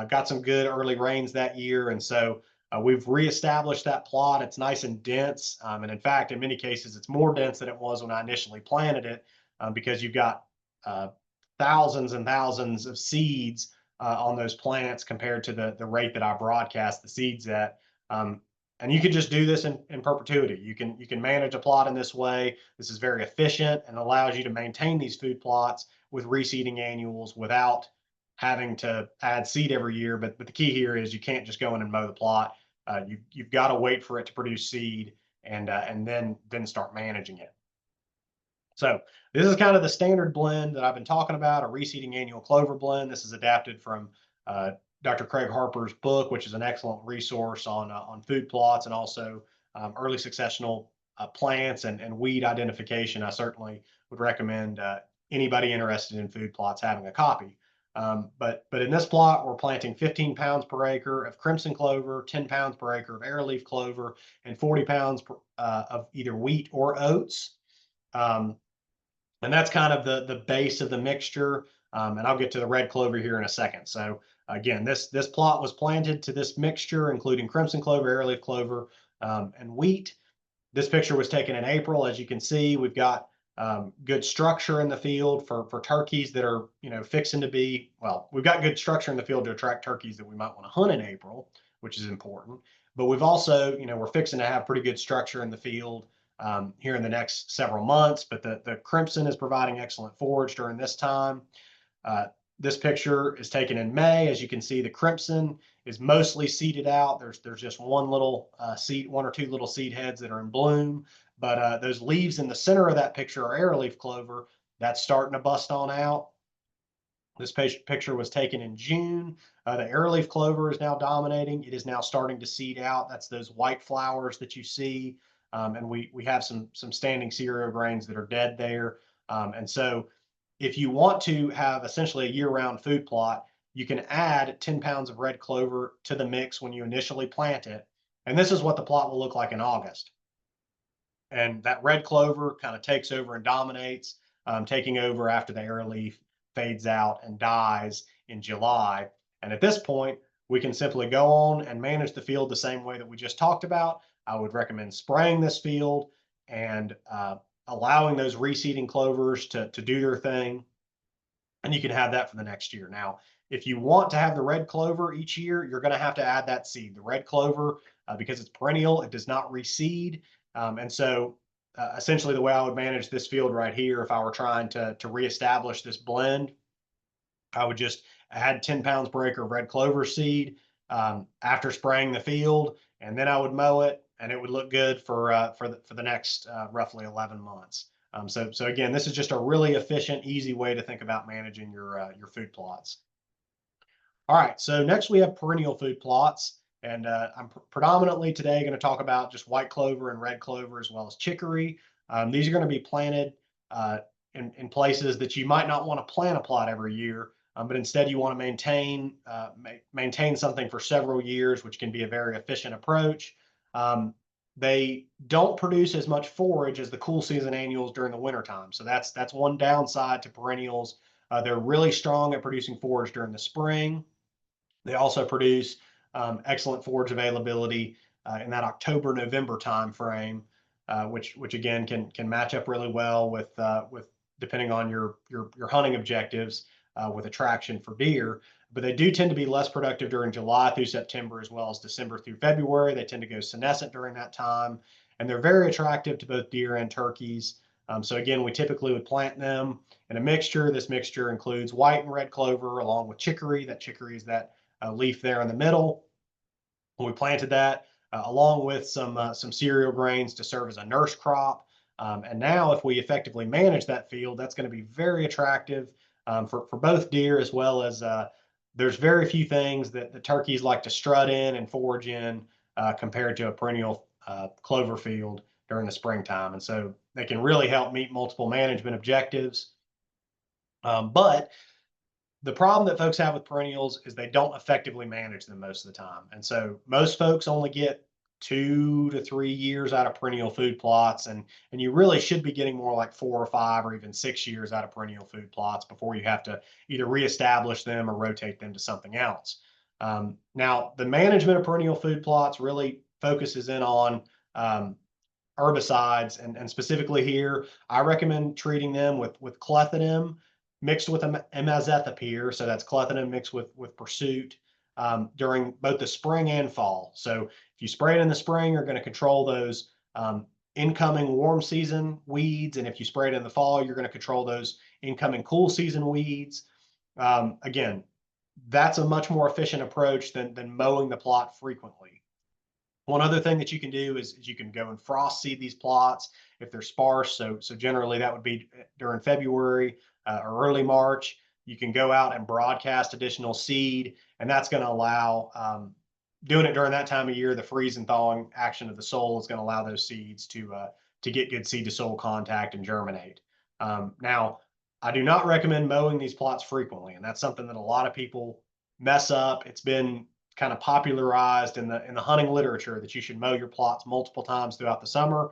Got some good early rains that year, and so we've reestablished that plot. It's nice and dense, and in fact, in many cases, it's more dense than it was when I initially planted it, because you've got uh, thousands and thousands of seeds on those plants compared to the rate that I broadcast the seeds at. Um, and you can just do this in perpetuity. You can manage a plot in this way. This is very efficient and allows you to maintain these food plots with reseeding annuals without having to add seed every year. But the key here is you can't just go in and mow the plot. You've got to wait for it to produce seed and then start managing it. So this is kind of the standard blend that I've been talking about, a reseeding annual clover blend. This is adapted from uh, Dr. Craig Harper's book, which is an excellent resource on food plots and also early successional plants and weed identification. I certainly would recommend anybody interested in food plots having a copy. But in this plot, we're planting 15 pounds per acre of crimson clover, 10 pounds per acre of arrowleaf clover, and 40 pounds of either wheat or oats. Um, and that's kind of the base of the mixture. And I'll get to the red clover here in a second. So again, this plot was planted to this mixture, including crimson clover, arrowleaf clover, and wheat. This picture was taken in April. As you can see, we've got good structure in the field for turkeys that are, you know, fixing to be, well, we've got good structure in the field to attract turkeys that we might want to hunt in April, which is important. But we've also, you know, we're fixing to have pretty good structure in the field here in the next several months. But the crimson is providing excellent forage during this time. Uh, this picture is taken in May. As you can see, the crimson is mostly seeded out. There's just one or two little seed heads that are in bloom. But those leaves in the center of that picture are arrowleaf clover. That's starting to bust on out. This picture was taken in June. The arrowleaf clover is now dominating. It is now starting to seed out. That's those white flowers that you see. And we have some standing cereal grains that are dead there. And so if you want to have essentially a year-round food plot, you can add 10 pounds of red clover to the mix when you initially plant it. And this is what the plot will look like in August. And that red clover kind of takes over and dominates, taking over after the arrowleaf fades out and dies in July. And at this point, we can simply go on and manage the field the same way that we just talked about. I would recommend spraying this field and allowing those reseeding clovers to do their thing. And you can have that for the next year. Now, if you want to have the red clover each year, you're going to have to add that seed. The red clover, because it's perennial, it does not reseed. And so essentially the way I would manage this field right here, if I were trying to reestablish this blend, I would just had 10 pounds per acre of red clover seed after spraying the field, and then I would mow it, and it would look good for the next roughly 11 months. So again, this is just a really efficient, easy way to think about managing your food plots. All right, so next we have perennial food plots, and I'm predominantly today going to talk about just white clover and red clover as well as chicory. These are going to be planted in places that you might not want to plant a plot every year, but instead you want to maintain something for several years, which can be a very efficient approach. They don't produce as much forage as the cool season annuals during the wintertime. So that's one downside to perennials. They're really strong at producing forage during the spring. They also produce excellent forage availability in that October November timeframe, which again can match up really well with depending on your hunting objectives with attraction for deer. But they do tend to be less productive during July through September as well as December through February. They tend to go senescent during that time, and they're very attractive to both deer and turkeys. So again, we typically would plant them in a mixture. This mixture includes white and red clover along with chicory. That chicory is that leaf there in the middle. We planted that along with some cereal grains to serve as a nurse crop. And now, if we effectively manage that field, that's going to be very attractive for both deer as well as there's very few things that the turkeys like to strut in and forage in compared to a perennial clover field during the springtime. And so they can really help meet multiple management objectives. But the problem that folks have with perennials is they don't effectively manage them most of the time. And so most folks only get 2 to 3 years out of perennial food plots. And you really should be getting more like 4 or 5 or even 6 years out of perennial food plots before you have to either reestablish them or rotate them to something else. Now, the management of perennial food plots really focuses in on herbicides, and specifically here, I recommend treating them with clethodim mixed with imazethapyr. So that's clethodim mixed with pursuit during both the spring and fall. So if you spray it in the spring, you're going to control those incoming warm season weeds, and if you spray it in the fall, you're going to control those incoming cool season weeds. Again, that's a much more efficient approach than mowing the plot frequently. One other thing that you can do is you can go and frost seed these plots if they're sparse. So generally that would be during February or early March. You can go out and broadcast additional seed, and that's going to allow doing it during that time of year. The freeze and thawing action of the soil is going to allow those seeds to get good seed to soil contact and germinate. Now, I do not recommend mowing these plots frequently, and that's something that a lot of people mess up. It's been kind of popularized in the hunting literature that you should mow your plots multiple times throughout the summer.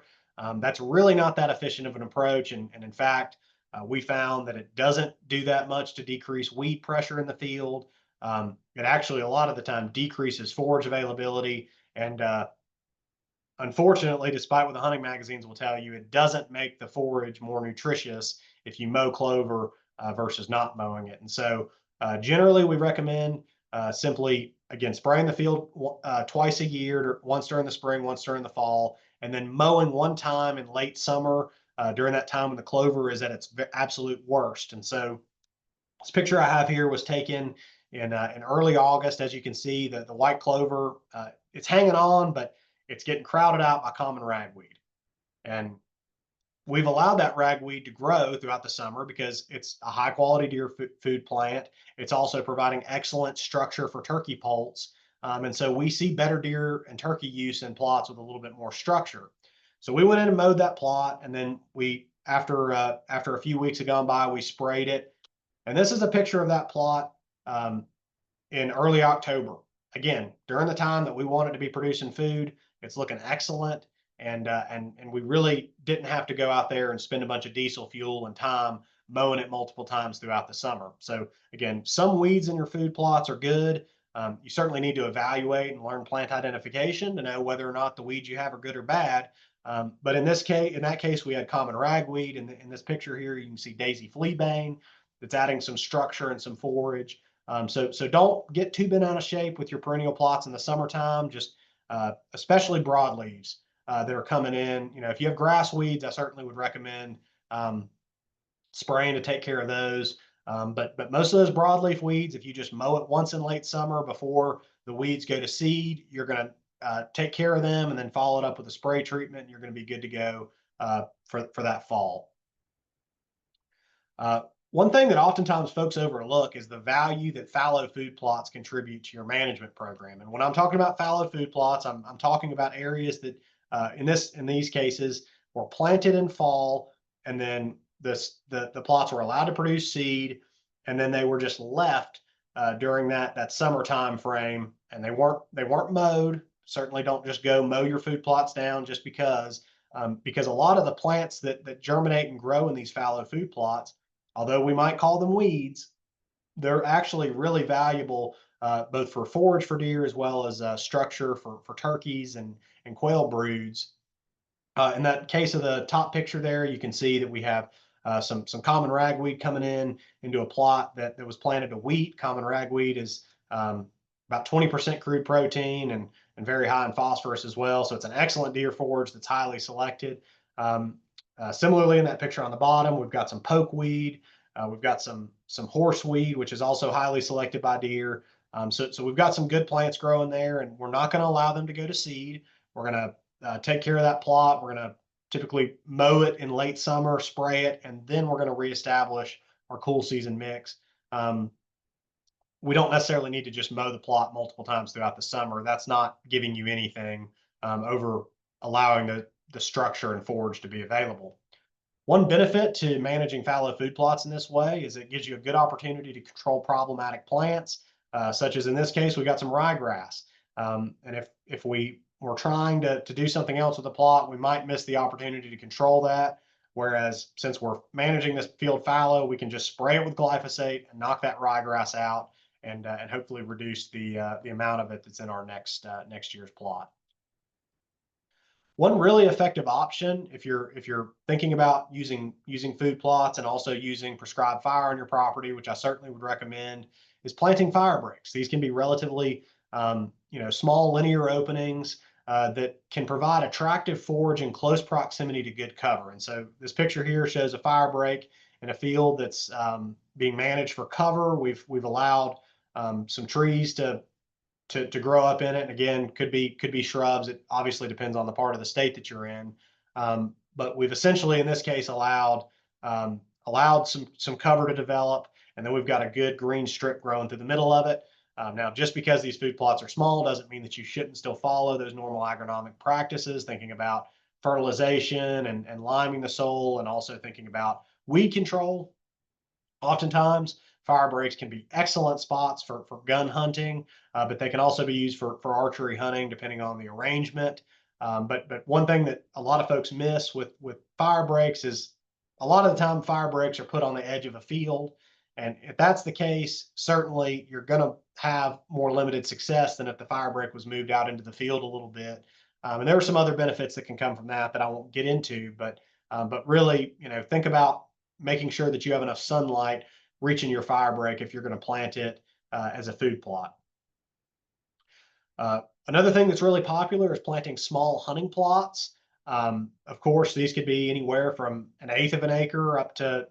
That's really not that efficient of an approach, and in fact, we found that it doesn't do that much to decrease weed pressure in the field. It actually, a lot of the time, decreases forage availability, and unfortunately, despite what the hunting magazines will tell you, it doesn't make the forage more nutritious if you mow clover versus not mowing it. And so generally, we recommend simply, again, spraying the field twice a year, once during the spring, once during the fall, and then mowing one time in late summer during that time when the clover is at its absolute worst. And so this picture I have here was taken in early August. As you can see, the white clover, it's hanging on, but it's getting crowded out by common ragweed. And we've allowed that ragweed to grow throughout the summer because it's a high quality deer food plant. It's also providing excellent structure for turkey poults. And so we see better deer and turkey use in plots with a little bit more structure. So we went in and mowed that plot, and then after a few weeks had gone by, we sprayed it. And this is a picture of that plot in early October. Again, during the time that we wanted to be producing food, it's looking excellent. And we really didn't have to go out there and spend a bunch of diesel fuel and time mowing it multiple times throughout the summer. So again, some weeds in your food plots are good. You certainly need to evaluate and learn plant identification to know whether or not the weeds you have are good or bad. But in that case, we had common ragweed. In this picture here, you can see daisy fleabane that's adding some structure and some forage. So don't get too bent out of shape with your perennial plots in the summertime, just especially broadleaves that are coming in. If you have grass weeds, I certainly would recommend spraying to take care of those. But most of those broadleaf weeds, if you just mow it once in late summer before the weeds go to seed, you're going to take care of them and then follow it up with a spray treatment. And you're going to be good to go for that fall. One thing that oftentimes folks overlook is the value that fallow food plots contribute to your management program. And when I'm talking about fallow food plots, I'm talking about areas that, in these cases, were planted in fall, and then the plots were allowed to produce seed, and then they were just left during that summer time frame, and they weren't mowed. Certainly, don't just go mow your food plots down just because a lot of the plants that germinate and grow in these fallow food plots, although we might call them weeds, they're actually really valuable both for forage for deer as well as structure for turkeys and quail broods. In that case of the top picture there, you can see that we have some common ragweed coming into a plot that was planted to wheat. Common ragweed is about 20% crude protein and very high in phosphorus as well. So it's an excellent deer forage that's highly selected. Similarly, in that picture on the bottom, we've got some pokeweed. We've got some horseweed, which is also highly selected by deer. So we've got some good plants growing there, and we're not going to allow them to go to seed. We're going to take care of that plot. We're going to typically mow it in late summer, spray it, and then we're going to reestablish our cool season mix. We don't necessarily need to just mow the plot multiple times throughout the summer. That's not giving you anything over allowing the structure and forage to be available. One benefit to managing fallow food plots in this way is it gives you a good opportunity to control problematic plants, such as in this case, we got some ryegrass. And if we were trying to do something else with the plot, we might miss the opportunity to control that. Whereas since we're managing this field fallow, we can just spray it with glyphosate and knock that ryegrass out and hopefully reduce the amount of it that's in our next year's plot. One really effective option if you're thinking about using food plots and also using prescribed fire on your property, which I certainly would recommend, is planting fire breaks. These can be relatively small linear openings that can provide attractive forage in close proximity to good cover. And so this picture here shows a fire break in a field that's being managed for cover. We've allowed some trees to grow up in it. And again, could be shrubs. It obviously depends on the part of the state that you're in. But we've essentially, in this case, allowed some cover to develop, and then we've got a good green strip growing through the middle of it. Now, just because these food plots are small doesn't mean that you shouldn't still follow those normal agronomic practices, thinking about fertilization and liming the soil, and also thinking about weed control. Oftentimes, fire breaks can be excellent spots for gun hunting, but they can also be used for archery hunting, depending on the arrangement. But one thing that a lot of folks miss with fire breaks is a lot of the time fire breaks are put on the edge of a field. And if that's the case, certainly you're going to have more limited success than if the fire break was moved out into the field a little bit. And there are some other benefits that can come from that I won't get into, but really, think about making sure that you have enough sunlight reaching your fire break if you're going to plant it as a food plot. Another thing that's really popular is planting small hunting plots. Of course, these could be anywhere from 1/8 of an acre up to,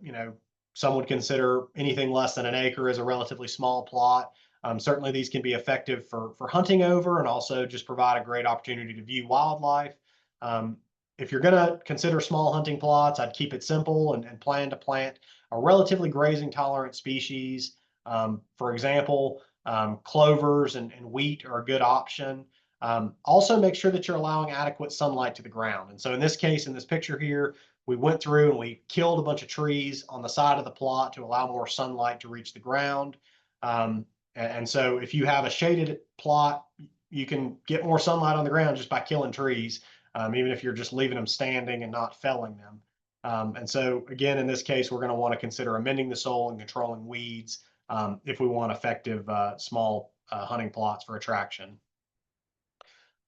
some would consider anything less than an acre as a relatively small plot. Certainly, these can be effective for hunting over and also just provide a great opportunity to view wildlife. If you're going to consider small hunting plots, I'd keep it simple and plan to plant a relatively grazing tolerant species. For example, clovers and wheat are a good option. Also, make sure that you're allowing adequate sunlight to the ground. And so in this case, in this picture here, we went through and we killed a bunch of trees on the side of the plot to allow more sunlight to reach the ground. And so if you have a shaded plot, you can get more sunlight on the ground just by killing trees. Even if you're just leaving them standing and not felling them. And so again, in this case, we're going to want to consider amending the soil and controlling weeds if we want effective small hunting plots for attraction.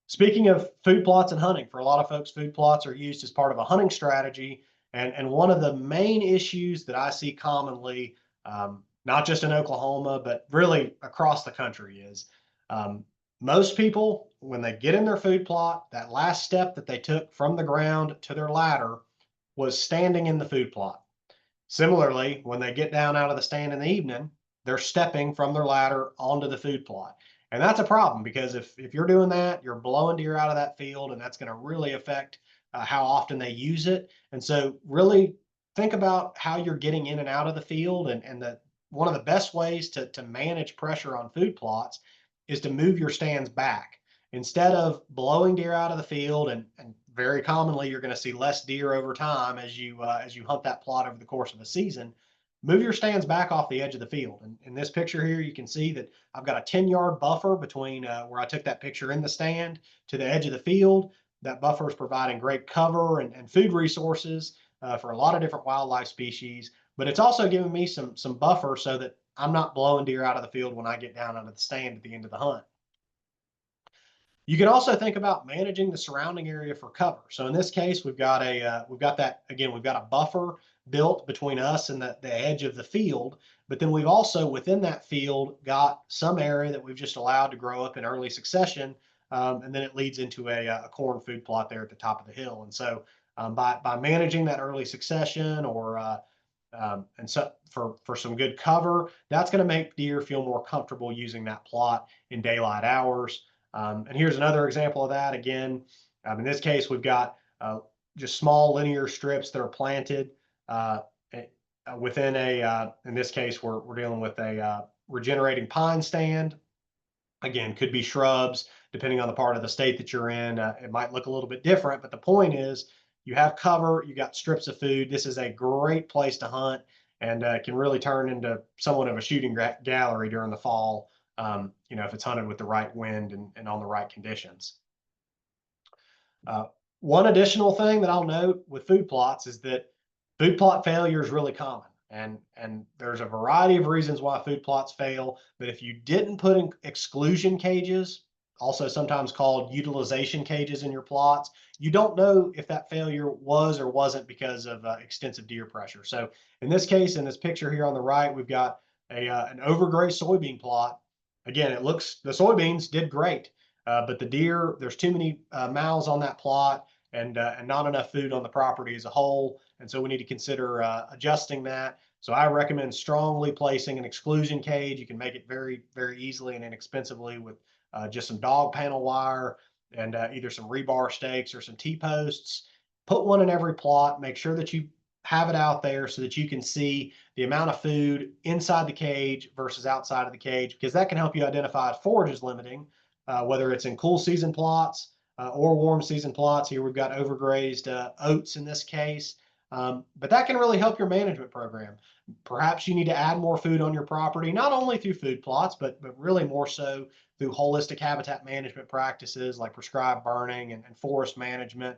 Speaking of food plots and hunting, for a lot of folks, food plots are used as part of a hunting strategy. And one of the main issues that I see commonly, not just in Oklahoma, but really across the country is most people, when they get in their food plot, that last step that they took from the ground to their ladder was standing in the food plot. Similarly, when they get down out of the stand in the evening, they're stepping from their ladder onto the food plot. And that's a problem because if you're doing that, you're blowing deer out of that field, and that's going to really affect how often they use it. And so, really think about how you're getting in and out of the field. And one of the best ways to manage pressure on food plots is to move your stands back. Instead of blowing deer out of the field, and very commonly you're going to see less deer over time as you hunt that plot over the course of a season. Move your stands back off the edge of the field. And in this picture here, you can see that I've got a 10-yard buffer between where I took that picture in the stand to the edge of the field. That buffer is providing great cover and food resources for a lot of different wildlife species, but it's also giving me some buffer so that I'm not blowing deer out of the field when I get down under the stand at the end of the hunt. You can also think about managing the surrounding area for cover. So in this case, we've got that again. We've got a buffer built between us and the edge of the field, but then we've also within that field got some area that we've just allowed to grow up in early succession, and then it leads into a corn food plot there at the top of the hill. And so by managing that early succession or and so for some good cover, that's going to make deer feel more comfortable using that plot in daylight hours. And here's another example of that. Again, in this case, we've got just small linear strips that are planted uh, within in this case, we're dealing with a regenerating pine stand. Again, could be shrubs, depending on the part of the state that you're in. It might look a little bit different, but the point is you have cover, you got strips of food. This is a great place to hunt and can really turn into somewhat of a shooting gallery during the fall, if it's hunted with the right wind and on the right conditions. Uh, One additional thing that I'll note with food plots is that food plot failure is really common. And there's a variety of reasons why food plots fail. But if you didn't put in exclusion cages, also sometimes called utilization cages in your plots, you don't know if that failure was or wasn't because of extensive deer pressure. So in this case, in this picture here on the right, we've got an overgrazed soybean plot. Again, the soybeans did great. But the deer, there's too many mouths on that plot and not enough food on the property as a whole. And so we need to consider adjusting that. So I recommend strongly placing an exclusion cage. You can make it very, very easily and inexpensively with just some dog panel wire and either some rebar stakes or some T-posts. Put one in every plot. Make sure that you have it out there so that you can see the amount of food inside the cage versus outside of the cage, because that can help you identify if forage is limiting, whether it's in cool season plots or warm season plots. Here we've got overgrazed oats in this case. But that can really help your management program. Perhaps you need to add more food on your property, not only through food plots, but really more so through holistic habitat management practices like prescribed burning and forest management.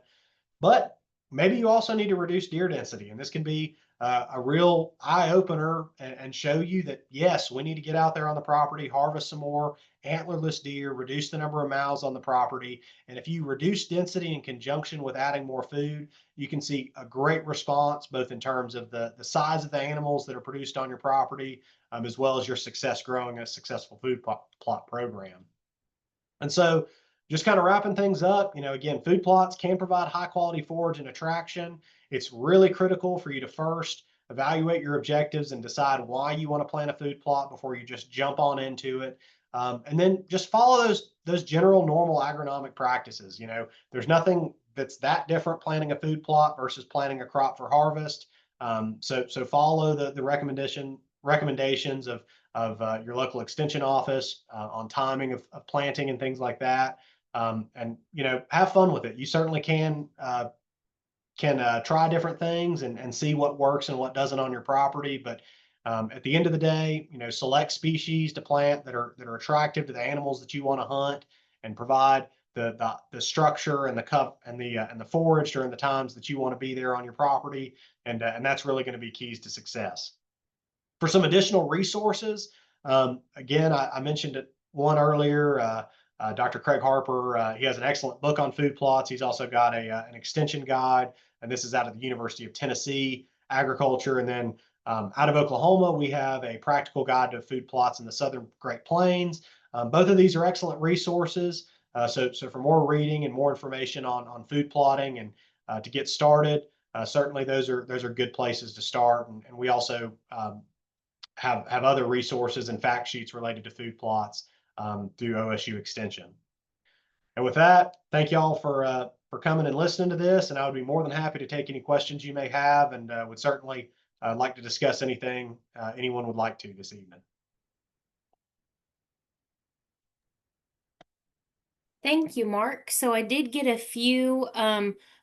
But maybe you also need to reduce deer density, and this can be a real eye opener and show you that yes, we need to get out there on the property, harvest some more antlerless deer, reduce the number of mouths on the property. And if you reduce density in conjunction with adding more food, you can see a great response both in terms of the size of the animals that are produced on your property, as well as your success growing a successful food plot program. And so just kind of wrapping things up, again, food plots can provide high quality forage and attraction. It's really critical for you to first evaluate your objectives and decide why you want to plant a food plot before you just jump on into it. And then just follow those general normal agronomic practices. There's nothing that's that different planting a food plot versus planting a crop for harvest. So follow the recommendations of your local extension office on timing of planting and things like that. And have fun with it. You certainly can try different things and see what works and what doesn't on your property. But at the end of the day, select species to plant that are attractive to the animals that you want to hunt and provide the structure and the cup and the forage during the times that you want to be there on your property. And that's really going to be keys to success. For some additional resources, again, I mentioned one earlier. Dr. Craig Harper, he has an excellent book on food plots. He's also got an extension guide, and this is out of the University of Tennessee Agriculture. And then out of Oklahoma, we have a practical guide to food plots in the Southern Great Plains. Both of these are excellent resources. So for more reading and more information on food plotting and to get started, certainly those are good places to start. And we also have other resources and fact sheets related to food plots through OSU Extension. And with that, thank y'all for coming and listening to this. And I would be more than happy to take any questions you may have, and would certainly like to discuss anything anyone would like to this evening. Thank you, Mark. So I did get a few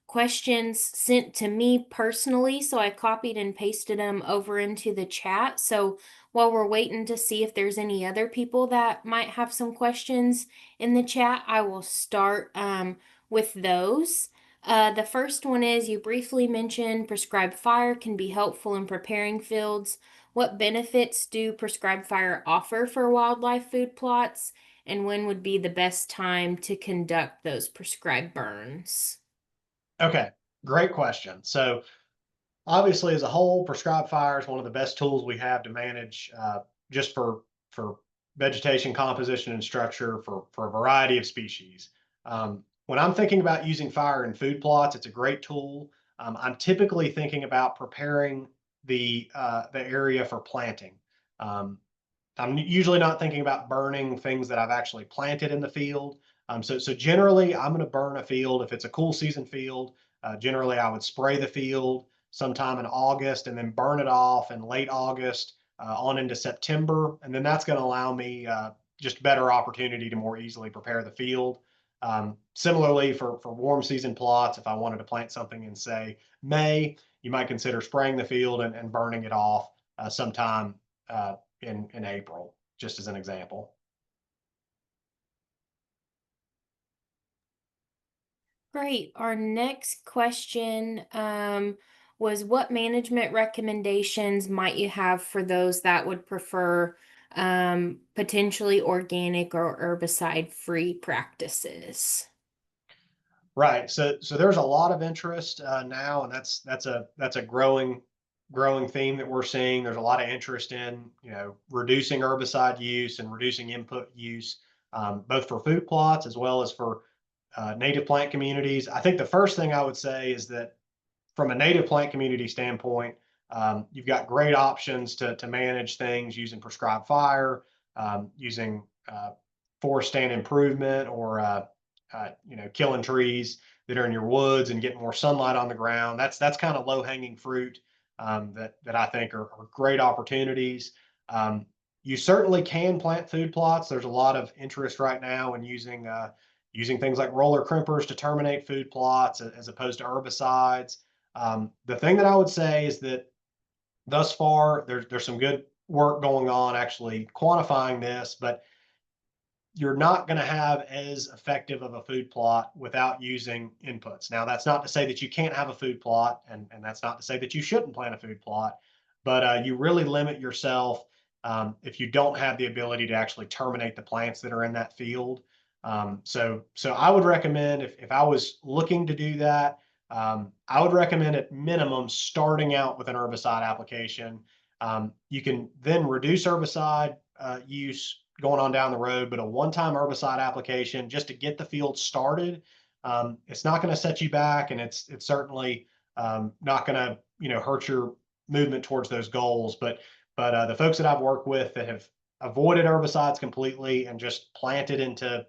questions sent to me personally, so I copied and pasted them over into the chat. So while we're waiting to see if there's any other people that might have some questions in the chat, I will start with those. The first one is you briefly mentioned prescribed fire can be helpful in preparing fields. What benefits do prescribed fire offer for wildlife food plots? And when would be the best time to conduct those prescribed burns? Okay, great question. So obviously, as a whole, prescribed fire is one of the best tools we have to manage just for vegetation composition and structure for a variety of species. When I'm thinking about using fire in food plots, it's a great tool. I'm typically thinking about preparing the area for planting. Um, I'm usually not thinking about burning things that I've actually planted in the field. So generally, I'm going to burn a field if it's a cool season field. Generally, I would spray the field sometime in August and then burn it off in late August on into September. And then that's going to allow me just better opportunity to more easily prepare the field. Similarly, for warm season plots, if I wanted to plant something in, say, May, you might consider spraying the field and burning it off sometime in April, just as an example. Great. Our next question was what management recommendations might you have for those that would prefer potentially organic or herbicide-free practices? Right. So there's a lot of interest now, and that's a growing theme that we're seeing. There's a lot of interest in reducing herbicide use and reducing input use, both for food plots as well as for native plant communities. I think the first thing I would say is that from a native plant community standpoint, you've got great options to manage things using prescribed fire, using forest stand improvement, or killing trees that are in your woods and getting more sunlight on the ground. That's kind of low hanging fruit that I think are great opportunities. You certainly can plant food plots. There's a lot of interest right now in using things like roller crimpers to terminate food plots as opposed to herbicides. The thing that I would say is that thus far, there's some good work going on actually quantifying this, but you're not going to have as effective of a food plot without using inputs. Now, that's not to say that you can't have a food plot, and that's not to say that you shouldn't plant a food plot, but you really limit yourself if you don't have the ability to actually terminate the plants that are in that field. So I would recommend if I was looking to do that, I would recommend at minimum starting out with an herbicide application. You can then reduce herbicide use going on down the road, but a one-time herbicide application just to get the field started, it's not going to set you back, and it's certainly not going to hurt your movement towards those goals. But the folks that I've worked with that have avoided herbicides completely and just planted into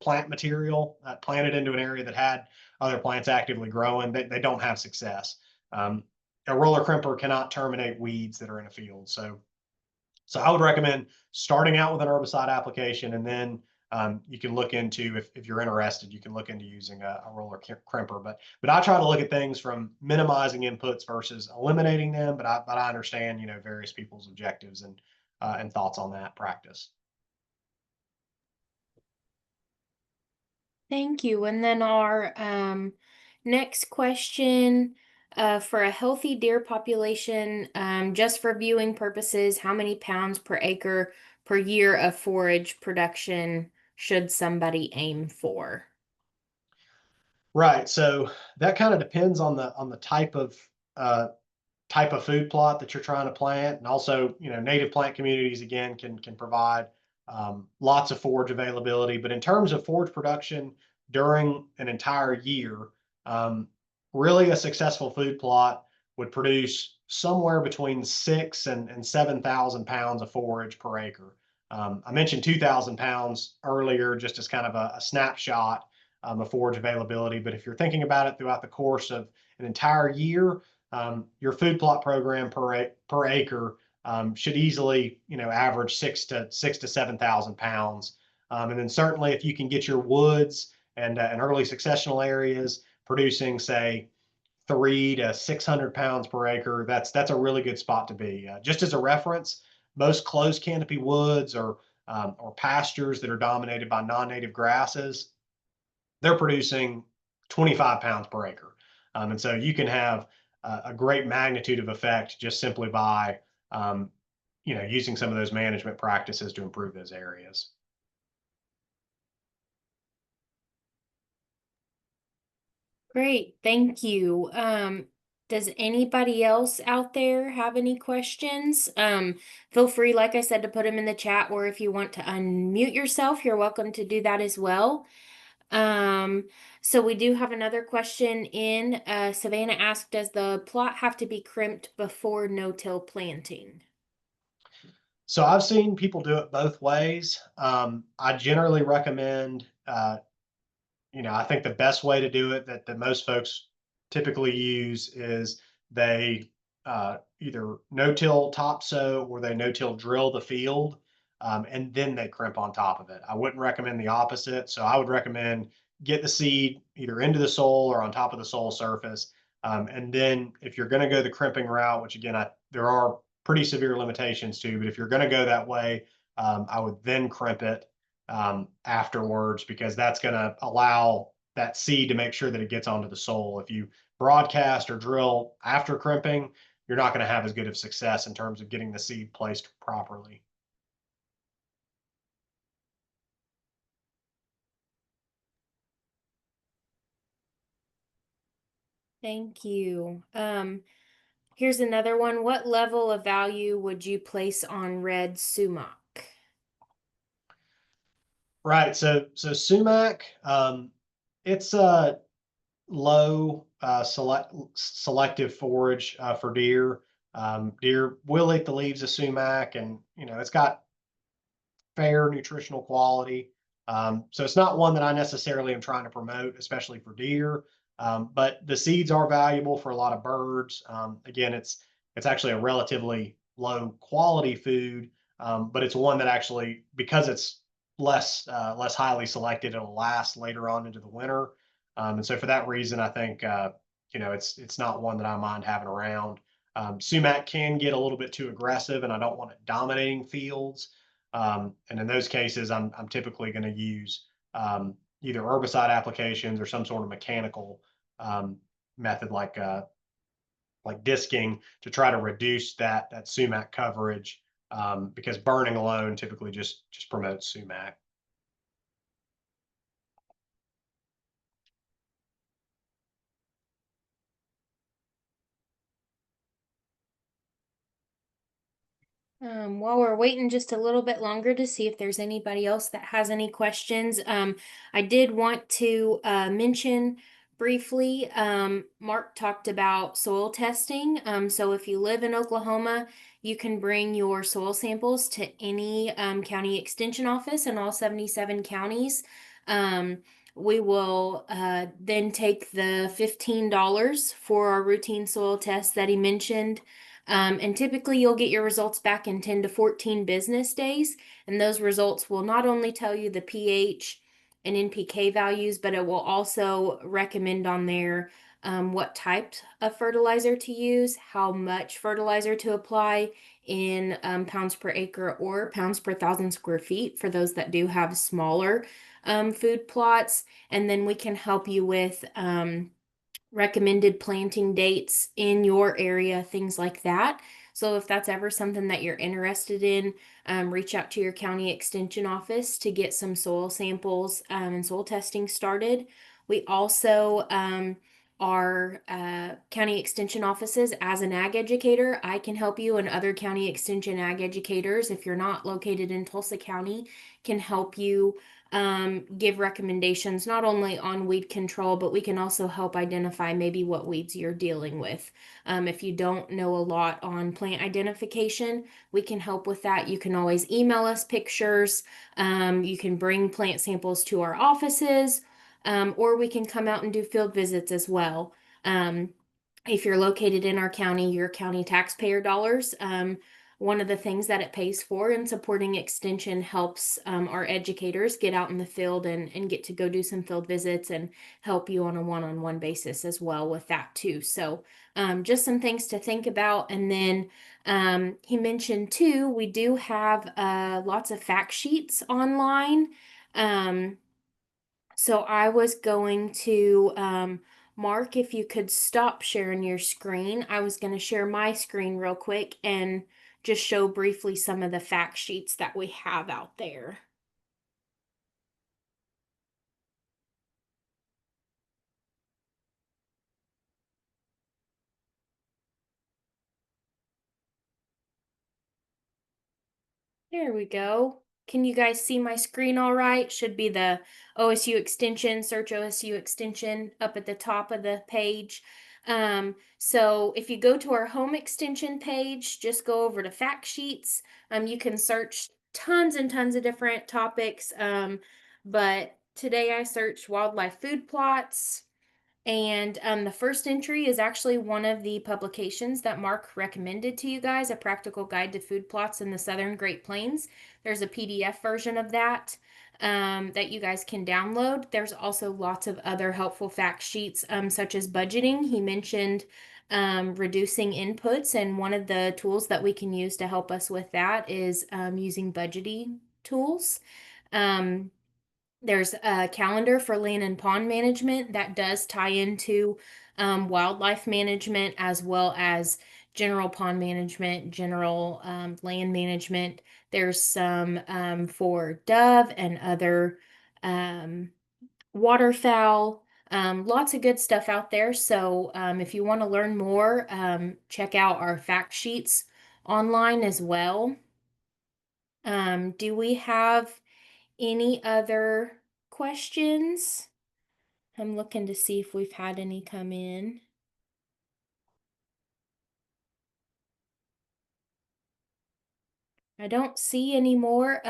plant material, planted into an area that had other plants actively growing, they don't have success. A roller crimper cannot terminate weeds that are in a field. So I would recommend starting out with an herbicide application, and then you can look into, if you're interested, you can look into using a roller crimper. But I try to look at things from minimizing inputs versus eliminating them. But I understand various people's objectives and thoughts on that practice. Thank you. And then our next question for a healthy deer population, just for viewing purposes, how many pounds per acre per year of forage production should somebody aim for? Right. So that kind of depends on the uh, type of food plot that you're trying to plant, and also native plant communities again can provide lots of forage availability. But in terms of forage production during an entire year, um, really a successful food plot would produce somewhere between 7,000 pounds of forage per acre. I mentioned 2,000 pounds earlier, just as kind of a snapshot of forage availability. But if you're thinking about it throughout the course of an entire year, your food plot program per acre should easily, average 6 to 7,000 pounds. And then certainly, if you can get your woods and early successional areas producing, say, 3 to 600 pounds per acre, that's a really good spot to be. Just as a reference, most closed canopy woods or pastures that are dominated by non-native grasses, they're producing 25 pounds per acre. And so you can have a great magnitude of effect just simply by um, using some of those management practices to improve those areas. Great, thank you. Does anybody else out there have any questions? Feel free, like I said, to put them in the chat, or if you want to unmute yourself, you're welcome to do that as well. Um, so we do have another question in. Savannah asked, does the plot have to be crimped before no-till planting? So I've seen people do it both ways. I generally recommend I think the best way to do it that most folks typically use is they either no-till topsoe or they no-till drill the field, and then they crimp on top of it. I wouldn't recommend the opposite. So I would recommend get the seed either into the soil or on top of the soil surface. And then if you're going to go the crimping route, which again, there are pretty severe limitations to, but if you're going to go that way, I would then crimp it afterwards, because that's going to allow that seed to make sure that it gets onto the soil. If you broadcast or drill after crimping, you're not going to have as good of success in terms of getting the seed placed properly. Thank you. Here's another one. What level of value would you place on red sumac? Right. So sumac, it's a low selective forage for deer. Deer will eat the leaves of sumac, and it's got fair nutritional quality. So it's not one that I necessarily am trying to promote, especially for deer. But the seeds are valuable for a lot of birds. Again, it's actually a relatively low quality food, but it's one that actually, because it's less highly selected, it'll last later on into the winter. And so for that reason, I think it's not one that I mind having around. Sumac can get a little bit too aggressive, and I don't want it dominating fields. And in those cases, I'm typically going to use either herbicide applications or some sort of mechanical method like disking to try to reduce that sumac coverage, because burning alone typically just promotes sumac. While we're waiting just a little bit longer to see if there's anybody else that has any questions, I did want to mention briefly, Mark talked about soil testing. So if you live in Oklahoma, you can bring your soil samples to any county extension office in all 77 counties. Um, we will then take the $15 for our routine soil test that he mentioned. And typically you'll get your results back in 10 to 14 business days. And those results will not only tell you the pH and NPK values, but it will also recommend on there what type of fertilizer to use, how much fertilizer to apply in pounds per acre or pounds per 1,000 square feet for those that do have smaller food plots. And then we can help you with recommended planting dates in your area, things like that. So if that's ever something that you're interested in, reach out to your county extension office to get some soil samples and soil testing started. We also are county extension offices. As an ag educator, I can help you, and other county extension ag educators, if you're not located in Tulsa County, can help you give recommendations not only on weed control, but we can also help identify maybe what weeds you're dealing with. If you don't know a lot on plant identification, we can help with that. You can always email us pictures. You can bring plant samples to our offices, or we can come out and do field visits as well. Um, if you're located in our county, your county taxpayer dollars, one of the things that it pays for in supporting extension helps our educators get out in the field and get to go do some field visits and help you on a one-on-one basis as well with that too. So just some things to think about. And then he mentioned too, we do have lots of fact sheets online. Um, so I was going to, Mark, if you could stop sharing your screen, I was going to share my screen real quick and just show briefly some of the fact sheets that we have out there. There we go. Can you guys see my screen all right? Should be the OSU Extension, search OSU Extension up at the top of the page. So if you go to our home extension page, just go over to fact sheets. You can search tons and tons of different topics. But today I searched wildlife food plots. And the first entry is actually one of the publications that Mark recommended to you guys, A Practical Guide to Food Plots in the Southern Great Plains. There's a PDF version of that that you guys can download. There's also lots of other helpful fact sheets, such as budgeting. He mentioned reducing inputs, and one of the tools that we can use to help us with that is using budgeting tools. Um, there's a calendar for land and pond management that does tie into wildlife management as well as general pond management, general land management. There's some for dove and other um, waterfowl. Lots of good stuff out there. So if you want to learn more, check out our fact sheets online as well. Do we have any other questions? I'm looking to see if we've had any come in. I don't see any more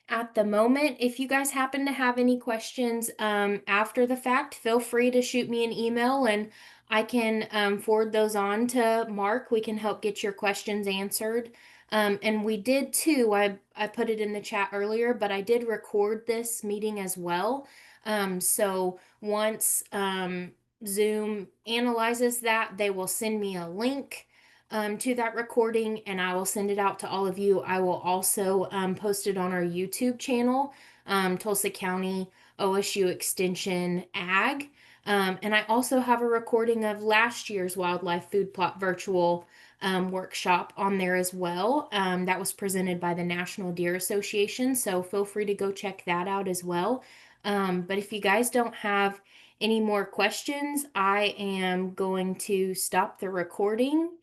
at the moment. If you guys happen to have any questions after the fact, feel free to shoot me an email and I can forward those on to Mark. We can help get your questions answered. And we did too. I put it in the chat earlier, but I did record this meeting as well. So once Zoom analyzes that, they will send me a link to that recording and I will send it out to all of you. I will also post it on our YouTube channel, Tulsa County OSU Extension Ag. And I also have a recording of last year's Wildlife Food Plot virtual workshop on there as well. That was presented by the National Deer Association, so feel free to go check that out as well. But if you guys don't have any more questions, I am going to stop the recording